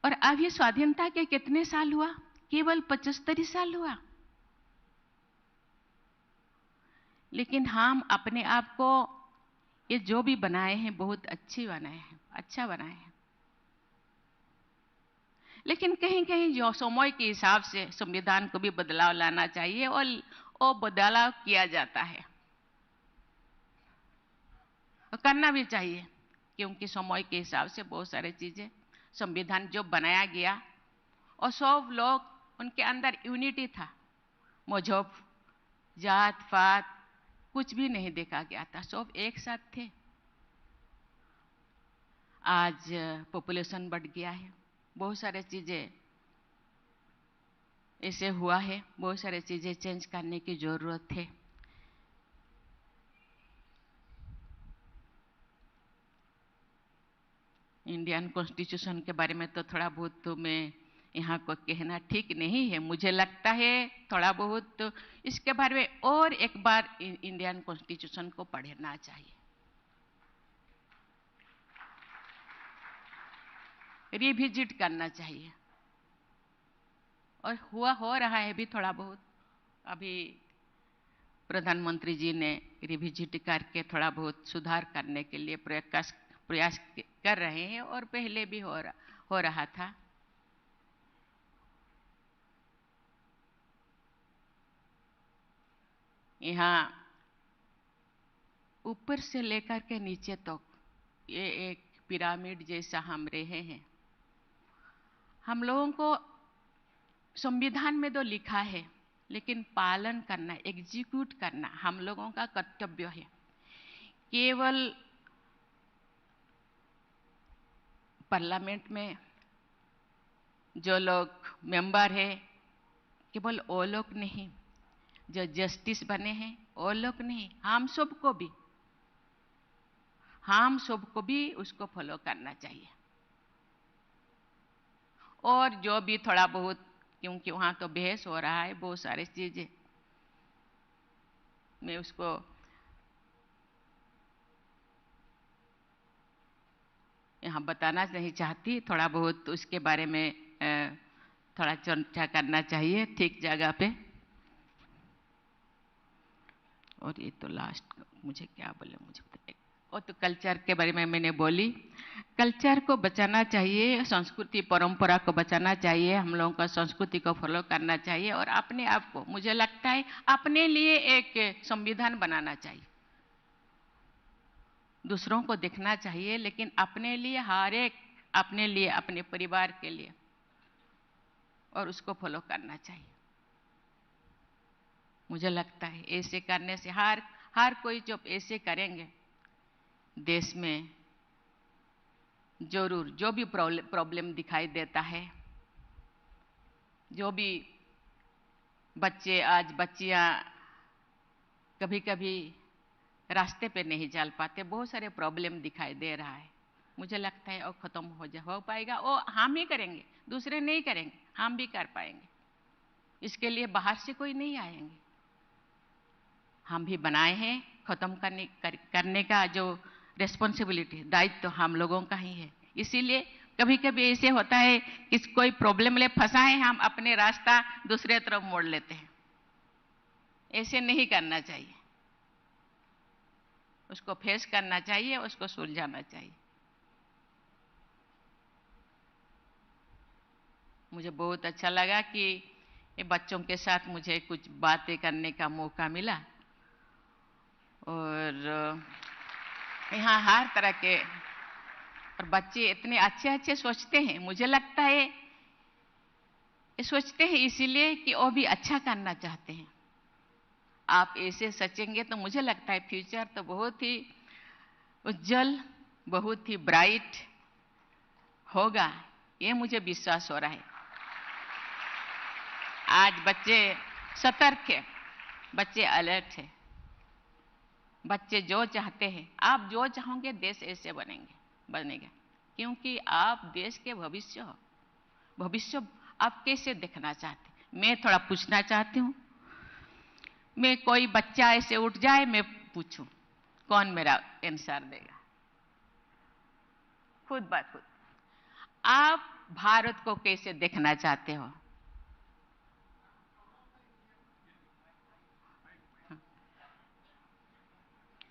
और अब ये स्वाधीनता के कितने साल हुआ? केवल 75 साल हुआ। लेकिन हम अपने आप को ये जो भी बनाए हैं बहुत अच्छी बनाए हैं, अच्छा बनाए हैं। लेकिन कहीं कहीं जो समय के हिसाब से संविधान को भी बदलाव लाना चाहिए और वो बदलाव किया जाता है, और करना भी चाहिए, क्योंकि समय के हिसाब से बहुत सारी चीजें संविधान जो बनाया गया और सब लोग उनके अंदर यूनिटी था, मजहब, जात पात कुछ भी नहीं देखा गया था, सब एक साथ थे। आज पॉपुलेशन बढ़ गया है, बहुत सारी चीजें ऐसे हुआ है, बहुत सारी चीजें चेंज करने की जरूरत है। इंडियन कॉन्स्टिट्यूशन के बारे में तो थोड़ा बहुत तो मैं यहाँ को कहना ठीक नहीं है, मुझे लगता है थोड़ा बहुत तो इसके बारे में और एक बार इंडियन कॉन्स्टिट्यूशन को पढ़ना चाहिए, रिविजिट करना चाहिए। और हो रहा है भी थोड़ा बहुत, अभी प्रधानमंत्री जी ने रिविजिट करके थोड़ा बहुत सुधार करने के लिए प्रयास कर रहे हैं और पहले भी हो रहा था। यहाँ ऊपर से लेकर के नीचे तक ये एक पिरामिड जैसा हम रहे हैं। हम लोगों को संविधान में तो लिखा है, लेकिन पालन करना, एग्जीक्यूट करना हम लोगों का कर्तव्य है। केवल पार्लियामेंट में जो लोग मेंबर है, केवल वो लोग नहीं, जो जस्टिस बने हैं वो लोग नहीं, हम सबको भी उसको फॉलो करना चाहिए। और जो भी थोड़ा बहुत, क्योंकि वहाँ तो बहस हो रहा है बहुत सारी चीजें, मैं उसको यहाँ बताना नहीं चाहती, थोड़ा बहुत उसके बारे में थोड़ा चर्चा करना चाहिए ठीक जगह पे। और ये तो लास्ट मुझे क्या बोले, मुझे बताइए। और तो कल्चर के बारे में मैंने बोली, कल्चर को बचाना चाहिए, संस्कृति परंपरा को बचाना चाहिए, हम लोगों का संस्कृति को फॉलो करना चाहिए और अपने आप को, मुझे लगता है अपने लिए एक संविधान बनाना चाहिए। दूसरों को देखना चाहिए, लेकिन अपने लिए, हर एक अपने लिए, अपने परिवार के लिए, और उसको फॉलो करना चाहिए। मुझे लगता है ऐसे करने से हर कोई जब ऐसे करेंगे, देश में जरूर जो भी प्रॉब्लम दिखाई देता है, जो भी बच्चियां कभी कभी रास्ते पे नहीं चल पाते, बहुत सारे प्रॉब्लम दिखाई दे रहा है, मुझे लगता है वो खत्म हो पाएगा। वो हम ही करेंगे, दूसरे नहीं करेंगे, हम भी कर पाएंगे। इसके लिए बाहर से कोई नहीं आएंगे, हम भी बनाए हैं खत्म करने का जो रिस्पॉन्सिबिलिटी, दायित्व हम लोगों का ही है। इसीलिए कभी कभी ऐसे होता है कि कोई प्रॉब्लम ले फंसा है, हम अपने रास्ता दूसरे तरफ मोड़ लेते हैं। ऐसे नहीं करना चाहिए, उसको फेस करना चाहिए, उसको सुलझाना चाहिए। मुझे बहुत अच्छा लगा कि ये बच्चों के साथ मुझे कुछ बातें करने का मौका मिला, और यहाँ हर तरह के और बच्चे इतने अच्छे अच्छे सोचते हैं। मुझे लगता है ये सोचते हैं इसीलिए कि वो भी अच्छा करना चाहते हैं। आप ऐसे सोचेंगे तो मुझे लगता है फ्यूचर तो बहुत ही उज्जवल, बहुत ही ब्राइट होगा, ये मुझे विश्वास हो रहा है। आज बच्चे सतर्क है, बच्चे अलर्ट है, बच्चे जो चाहते हैं, आप जो चाहोगे देश ऐसे बनेगा, क्योंकि आप देश के भविष्य हो। भविष्य आप कैसे देखना चाहते? मैं थोड़ा पूछना चाहती हूँ। मैं कोई बच्चा ऐसे उठ जाए, मैं पूछूं, कौन मेरा आंसर देगा? खुद ब खुद आप भारत को कैसे देखना चाहते हो?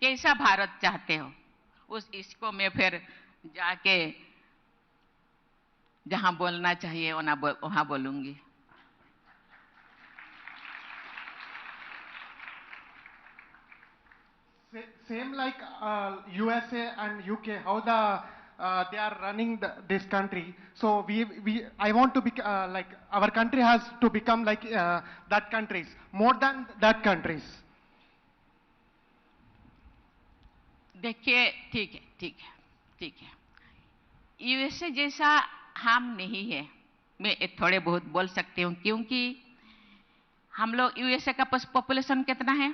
कैसा भारत चाहते हो? इसको मैं फिर जाके जहां बोलना चाहिए वहां बोलूंगी। Same like USA and UK, how they are running this country. So I want to be like our country has to become like that countries, more than that countries. देखिए, ठीक है। यूएसए जैसा हम नहीं है। मैं थोड़े बहुत बोल सकती हूँ, क्योंकि हम लोग यूएसए का पॉपुलेशन कितना है?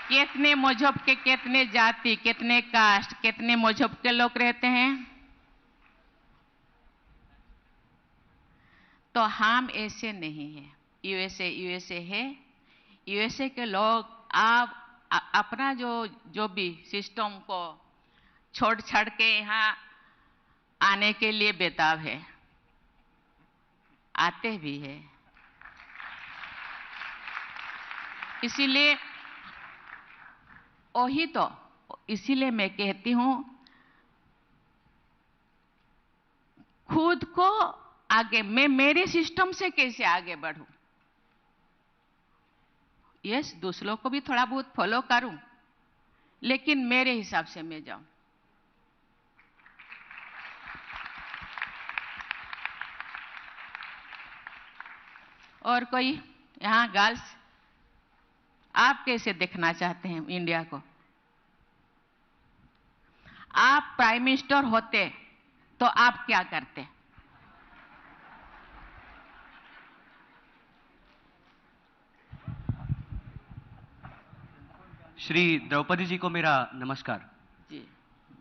कितने मजहब के, कितने जाति, कितने कास्ट, कितने मजहब के लोग रहते हैं? तो हम ऐसे नहीं है। यूएसए है। यूएसए के लोग आप अपना जो भी सिस्टम को छोड़ छाड़ के यहाँ आने के लिए बेताब है, आते भी है। इसीलिए वही तो, इसीलिए मैं कहती हूँ खुद को आगे, मैं मेरे सिस्टम से कैसे आगे बढ़ूं। यस, दूसरों को भी थोड़ा बहुत फॉलो करूं, लेकिन मेरे हिसाब से मैं जाऊं। और कोई यहाँ गर्ल्स, आप कैसे देखना चाहते हैं इंडिया को? आप प्राइम मिनिस्टर होते तो आप क्या करते? श्री द्रौपदी जी को मेरा नमस्कार जी।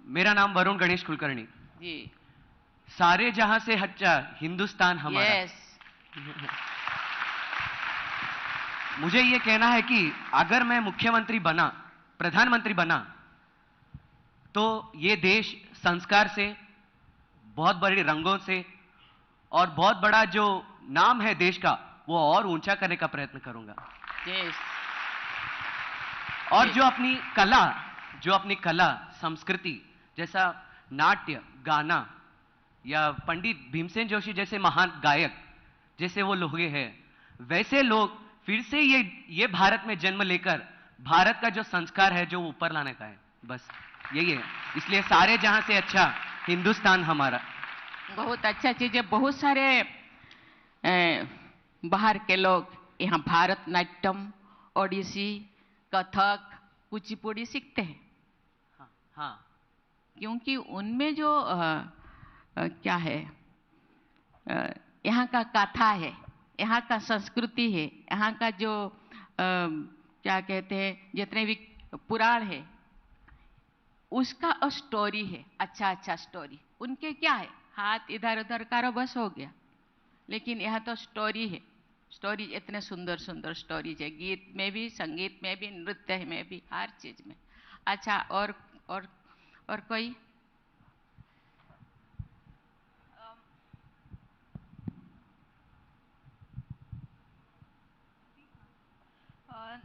मेरा नाम वरुण गणेश कुलकर्णी जी। सारे जहां से हच्चा हिंदुस्तान हमारा। yes. मुझे ये कहना है कि अगर मैं मुख्यमंत्री बना, प्रधानमंत्री बना, तो ये देश संस्कार से, बहुत बड़े रंगों से और बहुत बड़ा जो नाम है देश का, वो और ऊंचा करने का प्रयत्न करूंगा। yes. और जो अपनी कला संस्कृति, जैसा नाट्य, गाना, या पंडित भीमसेन जोशी जैसे महान गायक जैसे वो लोग हैं, वैसे लोग फिर से ये भारत में जन्म लेकर भारत का जो संस्कार है जो ऊपर लाने का है, बस यही है। इसलिए सारे जहां से अच्छा हिंदुस्तान हमारा। बहुत अच्छा चीज है। बहुत सारे बाहर के लोग यहाँ भारतनाट्यम, ओडिसी, कथक, कुचिपुड़ी सीखते हैं। हाँ। क्योंकि उनमें जो क्या है, यहाँ का कथा है, यहाँ का संस्कृति है, यहाँ का जो क्या कहते हैं, जितने भी पुराण है, उसका स्टोरी है, अच्छा स्टोरी। उनके क्या है, हाथ इधर उधर करो बस हो गया, लेकिन यह तो स्टोरी है। स्टोरी इतने सुंदर सुंदर स्टोरीज है, गीत में भी, संगीत में भी, नृत्य में भी, हर चीज में। अच्छा, और कोई?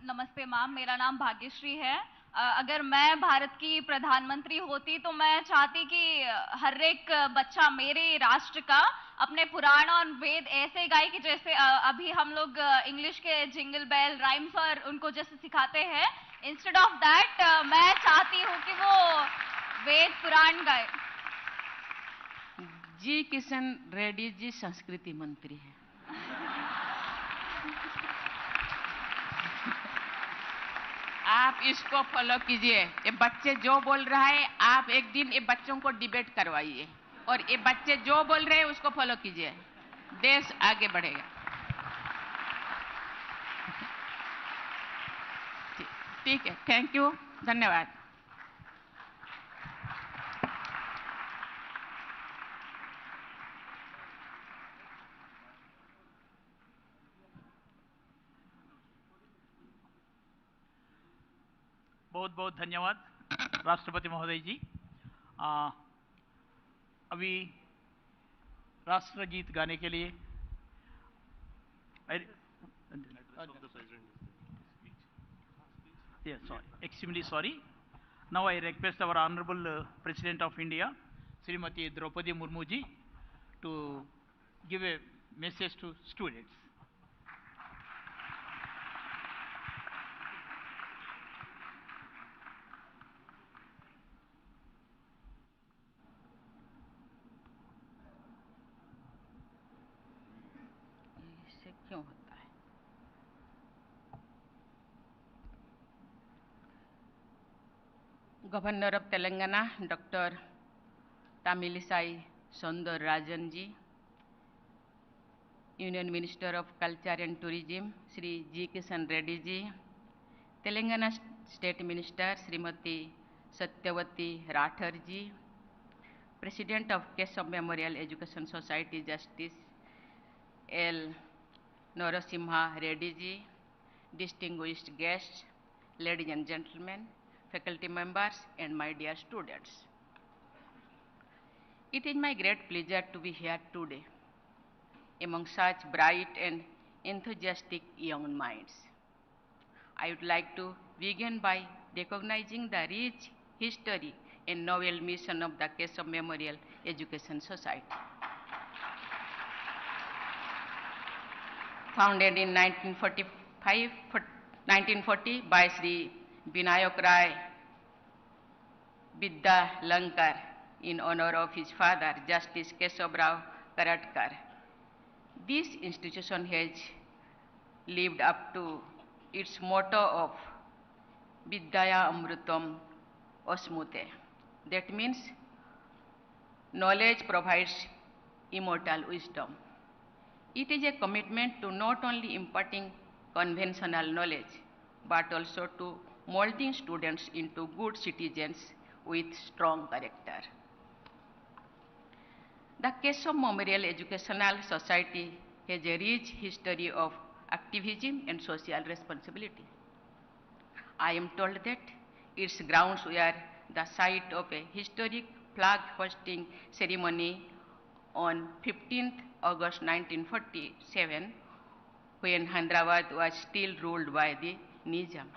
नमस्ते मैम, मेरा नाम भाग्यश्री है। अगर मैं भारत की प्रधानमंत्री होती तो मैं चाहती कि हर एक बच्चा मेरे राष्ट्र का अपने पुराण और वेद ऐसे गाए कि जैसे अभी हम लोग इंग्लिश के जिंगल बेल राइम्स और उनको जैसे सिखाते हैं, इंस्टेड ऑफ दैट मैं चाहती हूँ कि वो वेद पुराण गाए। जी किशन रेड्डी जी संस्कृति मंत्री है। आप इसको फॉलो कीजिए। ये बच्चे जो बोल रहा है, आप एक दिन ये बच्चों को डिबेट करवाइए और ये बच्चे जो बोल रहे हैं उसको फॉलो कीजिए, देश आगे बढ़ेगा। ठीक है, थैंक यू, धन्यवाद। बहुत बहुत धन्यवाद राष्ट्रपति महोदय जी। अभी राष्ट्रगीत गाने के लिए extremely sorry. Now I request our Honorable President of India, Srimati Droupadi Murmu ji, to give a message to students. इससे क्यों होता है? Governor of Telangana, Dr. Tamilisai Soundararajan ji, Union Minister of Culture and Tourism, Sri G. Kishan Reddy ji, Telangana State Minister, Srimati Satyavati Rathar ji, President of Keshav Memorial Education Society, Justice L. Narasimha Reddy ji, distinguished guests, ladies and gentlemen, faculty members, and my dear students. It is my great pleasure to be here today among such bright and enthusiastic young minds. I would like to begin by recognizing the rich history and noble mission of the Keshav Memorial Education Society. Founded in 1940 by Sri Vinayak Rai Vidya Lankar in honor of his father, Justice Keshav Rao Karatkar. This institution has lived up to its motto of Vidyaya Amrutam Osmute. That means knowledge provides immortal wisdom. It is a commitment to not only imparting conventional knowledge, but also to molding students into good citizens with strong character. The Keshav Memorial Educational Society has a rich history of activism and social responsibility. I am told that its grounds were the site of a historic flag hosting ceremony on 15th August 1947, when Hyderabad was still ruled by the Nizam.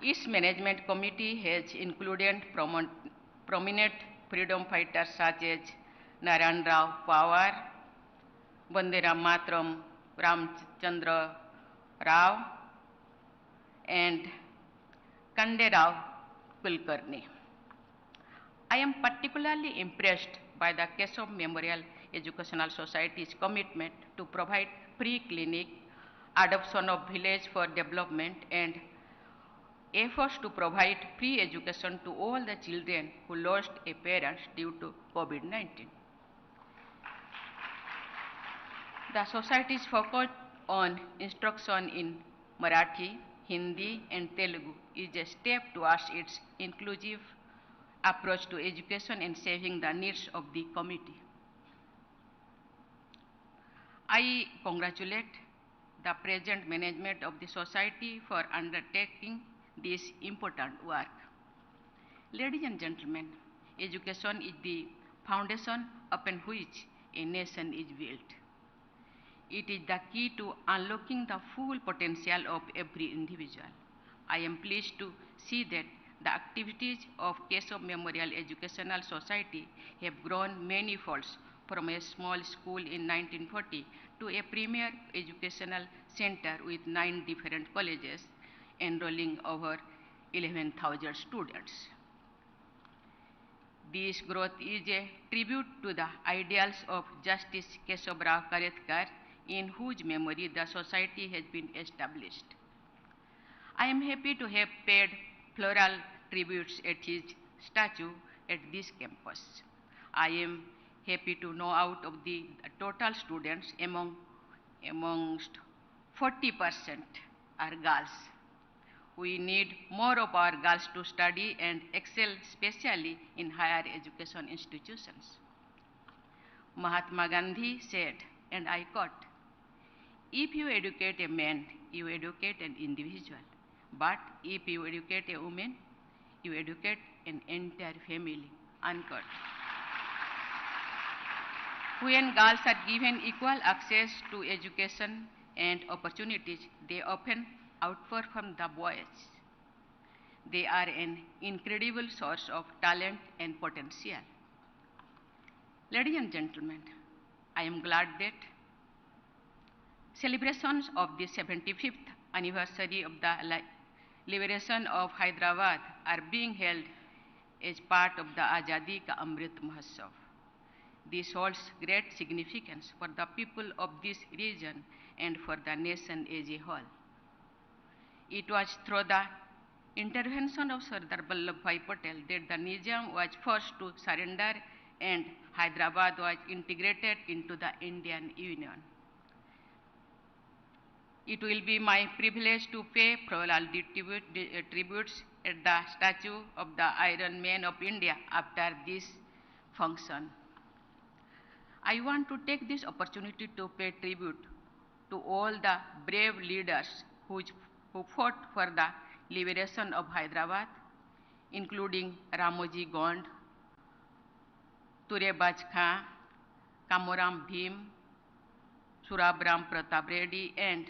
Its management committee has included prominent freedom fighters such as Narayanaguda Pawar, Banderam Matram Ramchandra Rao, and Kanderao Kulkarni. I am particularly impressed by the Keshav Memorial Educational Society's commitment to provide free clinic, adoption of village for development, and efforts to provide free education to all the children who lost a parent due to COVID-19. The society's focus on instruction in Marathi, Hindi, and Telugu is a step towards its inclusive approach to education and saving the needs of the community. I congratulate the present management of the society for undertaking this important work. Ladies and gentlemen, education is the foundation upon which a nation is built. It is the key to unlocking the full potential of every individual. I am pleased to see that the activities of Keshav Memorial Educational Society have grown many folds from a small school in 1940 to a premier educational center with 9 different colleges enrolling over 11,000 students. This growth is a tribute to the ideals of Justice Keshav Karetkar, in whose memory the society has been established. I am happy to have paid floral tributes at his statue at this campus. I am happy to know out of the total students amongst 40% are girls. We need more of our girls to study and excel, especially in higher education institutions. Mahatma Gandhi said, and I quote, "If you educate a man, you educate an individual. But if you educate a woman, you educate an entire family." Unquote. When girls are given equal access to education and opportunities, they often outperform the boys. They are an incredible source of talent and potential. Ladies and gentlemen, I am glad that celebrations of the 75th anniversary of the liberation of Hyderabad are being held as part of the Azadi Ka Amrit Mahotsav. This holds great significance for the people of this region and for the nation as a whole. It was through the intervention of Sardar Vallabhbhai Patel that the Nizam was forced to surrender and Hyderabad was integrated into the Indian Union. It will be my privilege to pay floral tributes at the statue of the Iron Man of India after this function. I want to take this opportunity to pay tribute to all the brave leaders who fought for the liberation of Hyderabad, including Ramoji Gond, Turebaj Khan, Kamuram Bhim, Surabram Pratap Reddy, and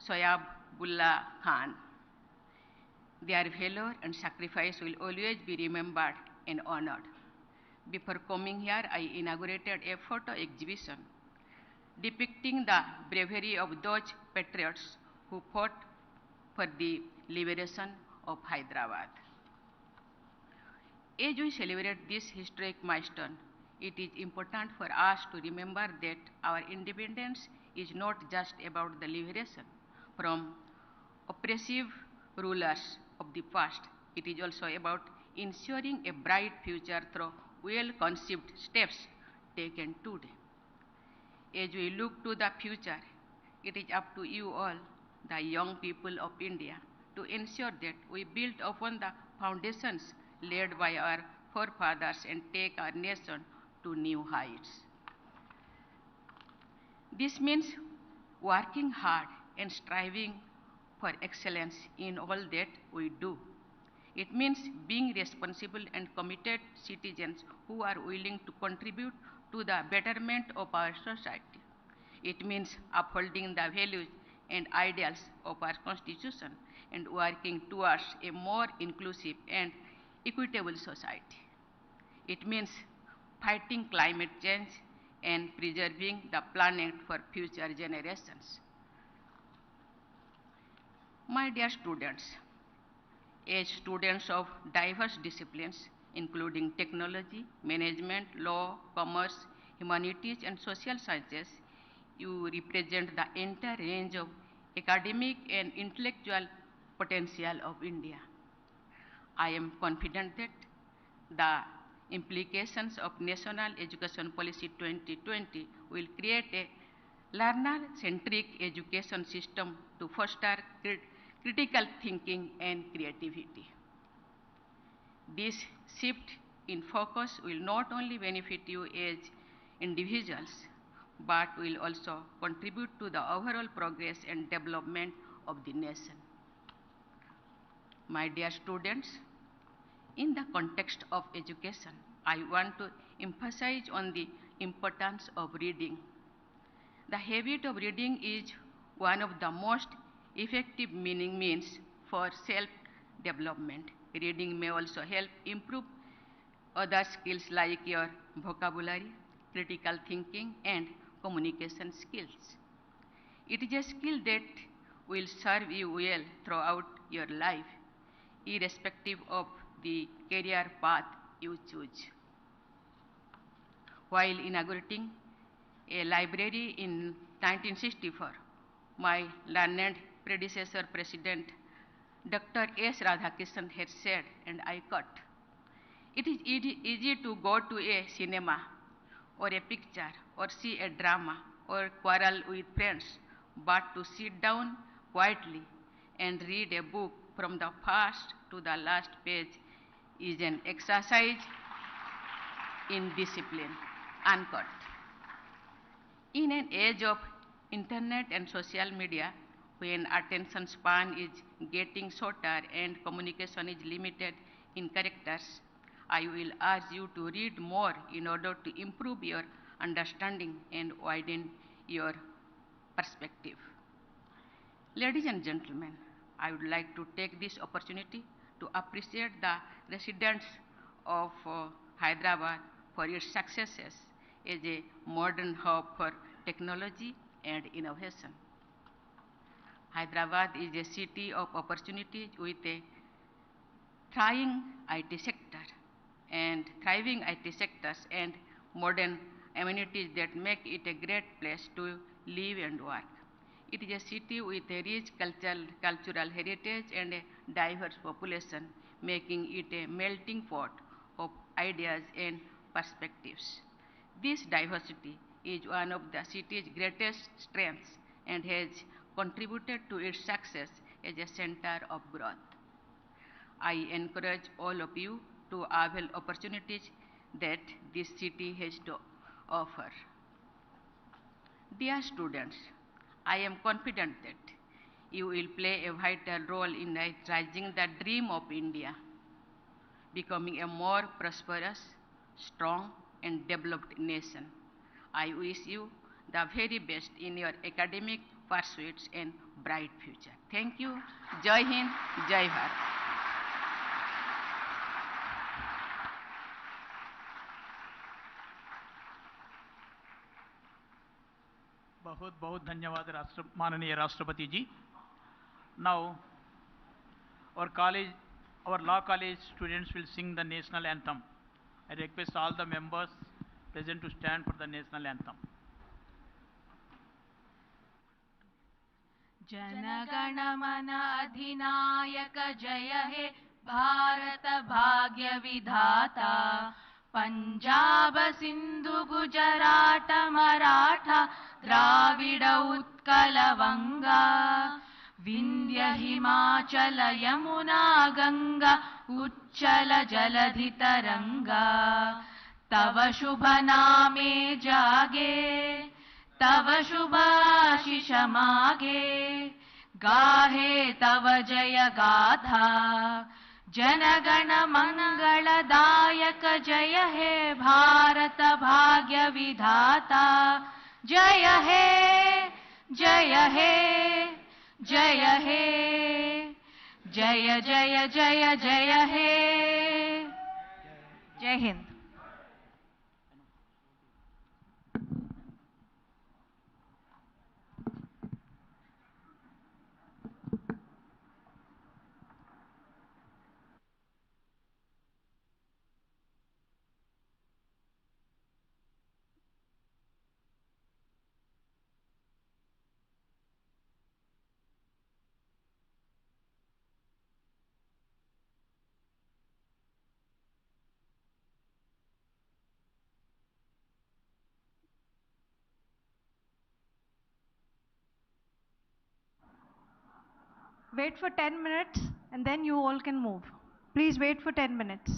Soyabullah Khan. Their valor and sacrifice will always be remembered and honored. Before coming here, I inaugurated a photo exhibition depicting the bravery of those patriots who fought for the liberation of Hyderabad. As we celebrate this historic milestone, it is important for us to remember that our independence is not just about the liberation from oppressive rulers of the past. It is also about ensuring a bright future through well-conceived steps taken today. As we look to the future, it is up to you all, the young people of India, to ensure that we build upon the foundations laid by our forefathers and take our nation to new heights. This means working hard and striving for excellence in all that we do. It means being responsible and committed citizens who are willing to contribute to the betterment of our society. It means upholding the values and ideals of our Constitution and working towards a more inclusive and equitable society. It means fighting climate change and preserving the planet for future generations. My dear students, as students of diverse disciplines, including technology, management, law, commerce, humanities, and social sciences, you represent the entire range of academic and intellectual potential of India. I am confident that the implications of National Education Policy 2020 will create a learner-centric education system to foster critical thinking and creativity. This shift in focus will not only benefit you as individuals, but will also contribute to the overall progress and development of the nation. My dear students, in the context of education, I want to emphasize on the importance of reading. The habit of reading is one of the most effective means for self-development. Reading may also help improve other skills like your vocabulary, critical thinking, and communication skills. It is a skill that will serve you well throughout your life, irrespective of the career path you choose. While inaugurating a library in 1964, my learned predecessor President Dr. S. Radhakrishnan had said, and I quote, "It is easy to go to a cinema or a picture or see a drama or quarrel with friends, but to sit down quietly and read a book from the first to the last page is an exercise in discipline," unquote. In an age of internet and social media, when attention span is getting shorter and communication is limited in characters, I will urge you to read more in order to improve your understanding and widen your perspective. Ladies and gentlemen, I would like to take this opportunity to appreciate the residents of Hyderabad for its successes as a modern hub for technology and innovation. Hyderabad is a city of opportunities with a thriving IT sector and modern amenities that make it a great place to live and work. It is a city with a rich cultural heritage and a diverse population, making it a melting pot of ideas and perspectives. This diversity is one of the city's greatest strengths and has contributed to its success as a center of growth. I encourage all of you to avail opportunities that this city has to offer. Dear students, I am confident that you will play a vital role in realizing the dream of India, becoming a more prosperous, strong, and developed nation. I wish you the very best in your academic pursuits and bright future. Thank you. Jai Hind, Jai Bharat. बहुत बहुत धन्यवाद माननीय राष्ट्रपति जी. Now our law college students will sing the national anthem. I request all the members present to stand for the national anthem. जनगण मन अधिनायक जय हे भारत भाग्य विधाता पंजाब सिंधु गुजरात मराठा द्राविड उत्कल वंगा विंध्य हिमाचल यमुना गंगा उच्चल जलधि तरंगा तव शुभ नामे जागे तव शुभ आशीष मागे गाहे तव जय गाथा जनगण मंगलदायक जय हे भारत भाग्य विधाता जय हे जय हे जय हे जय जय जय जय हे. जय Hind. Wait for 10 minutes and then you all can move. Please wait for 10 minutes.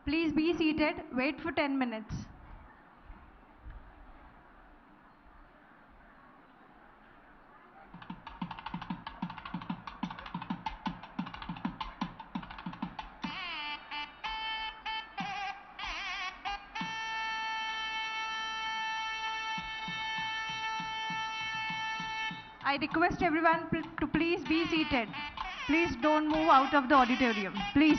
Please be seated. Wait for 10 minutes. I request everyone to please be seated. Please don't move out of the auditorium. Please.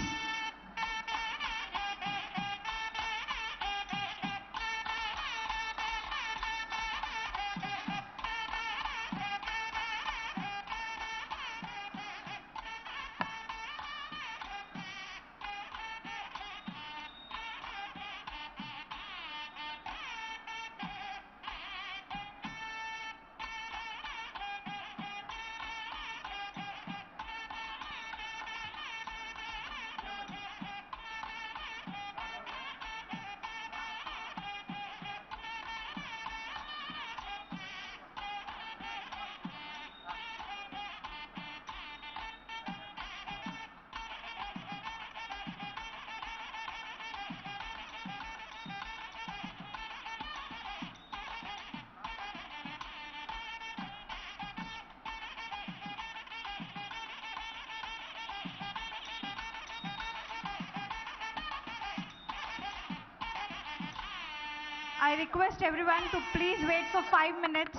I request everyone to please wait for 5 minutes.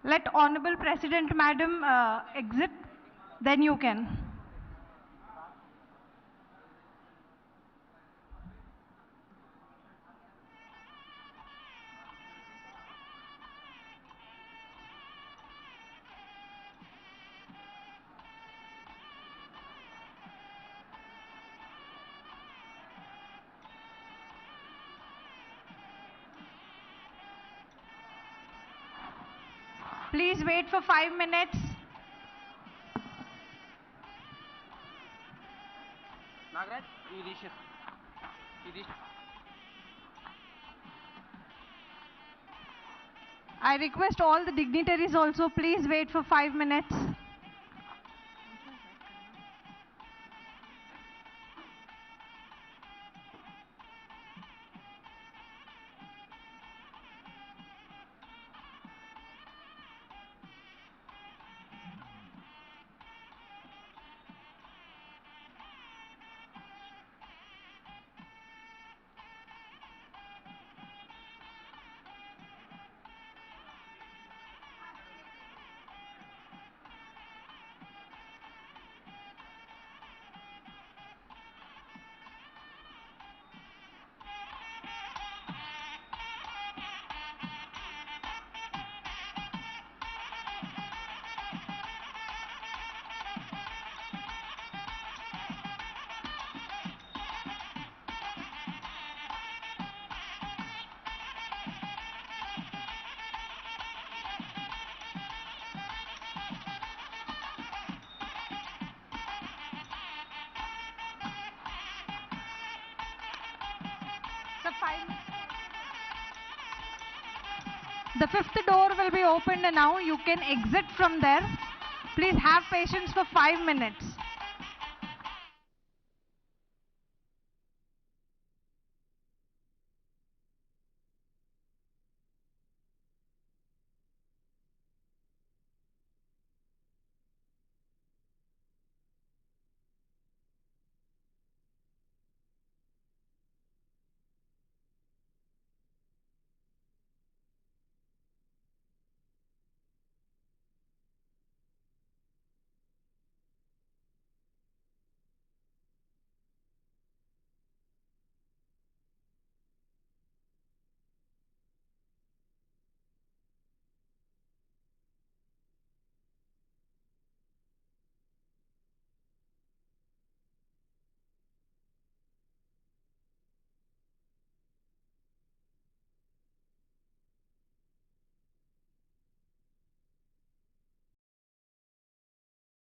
Let Honorable President Madam exit, then you can. Please wait for 5 minutes. Nagraj, I request all the dignitaries also, please wait for 5 minutes. The fifth door will be opened now. You can exit from there. Please have patience for 5 minutes.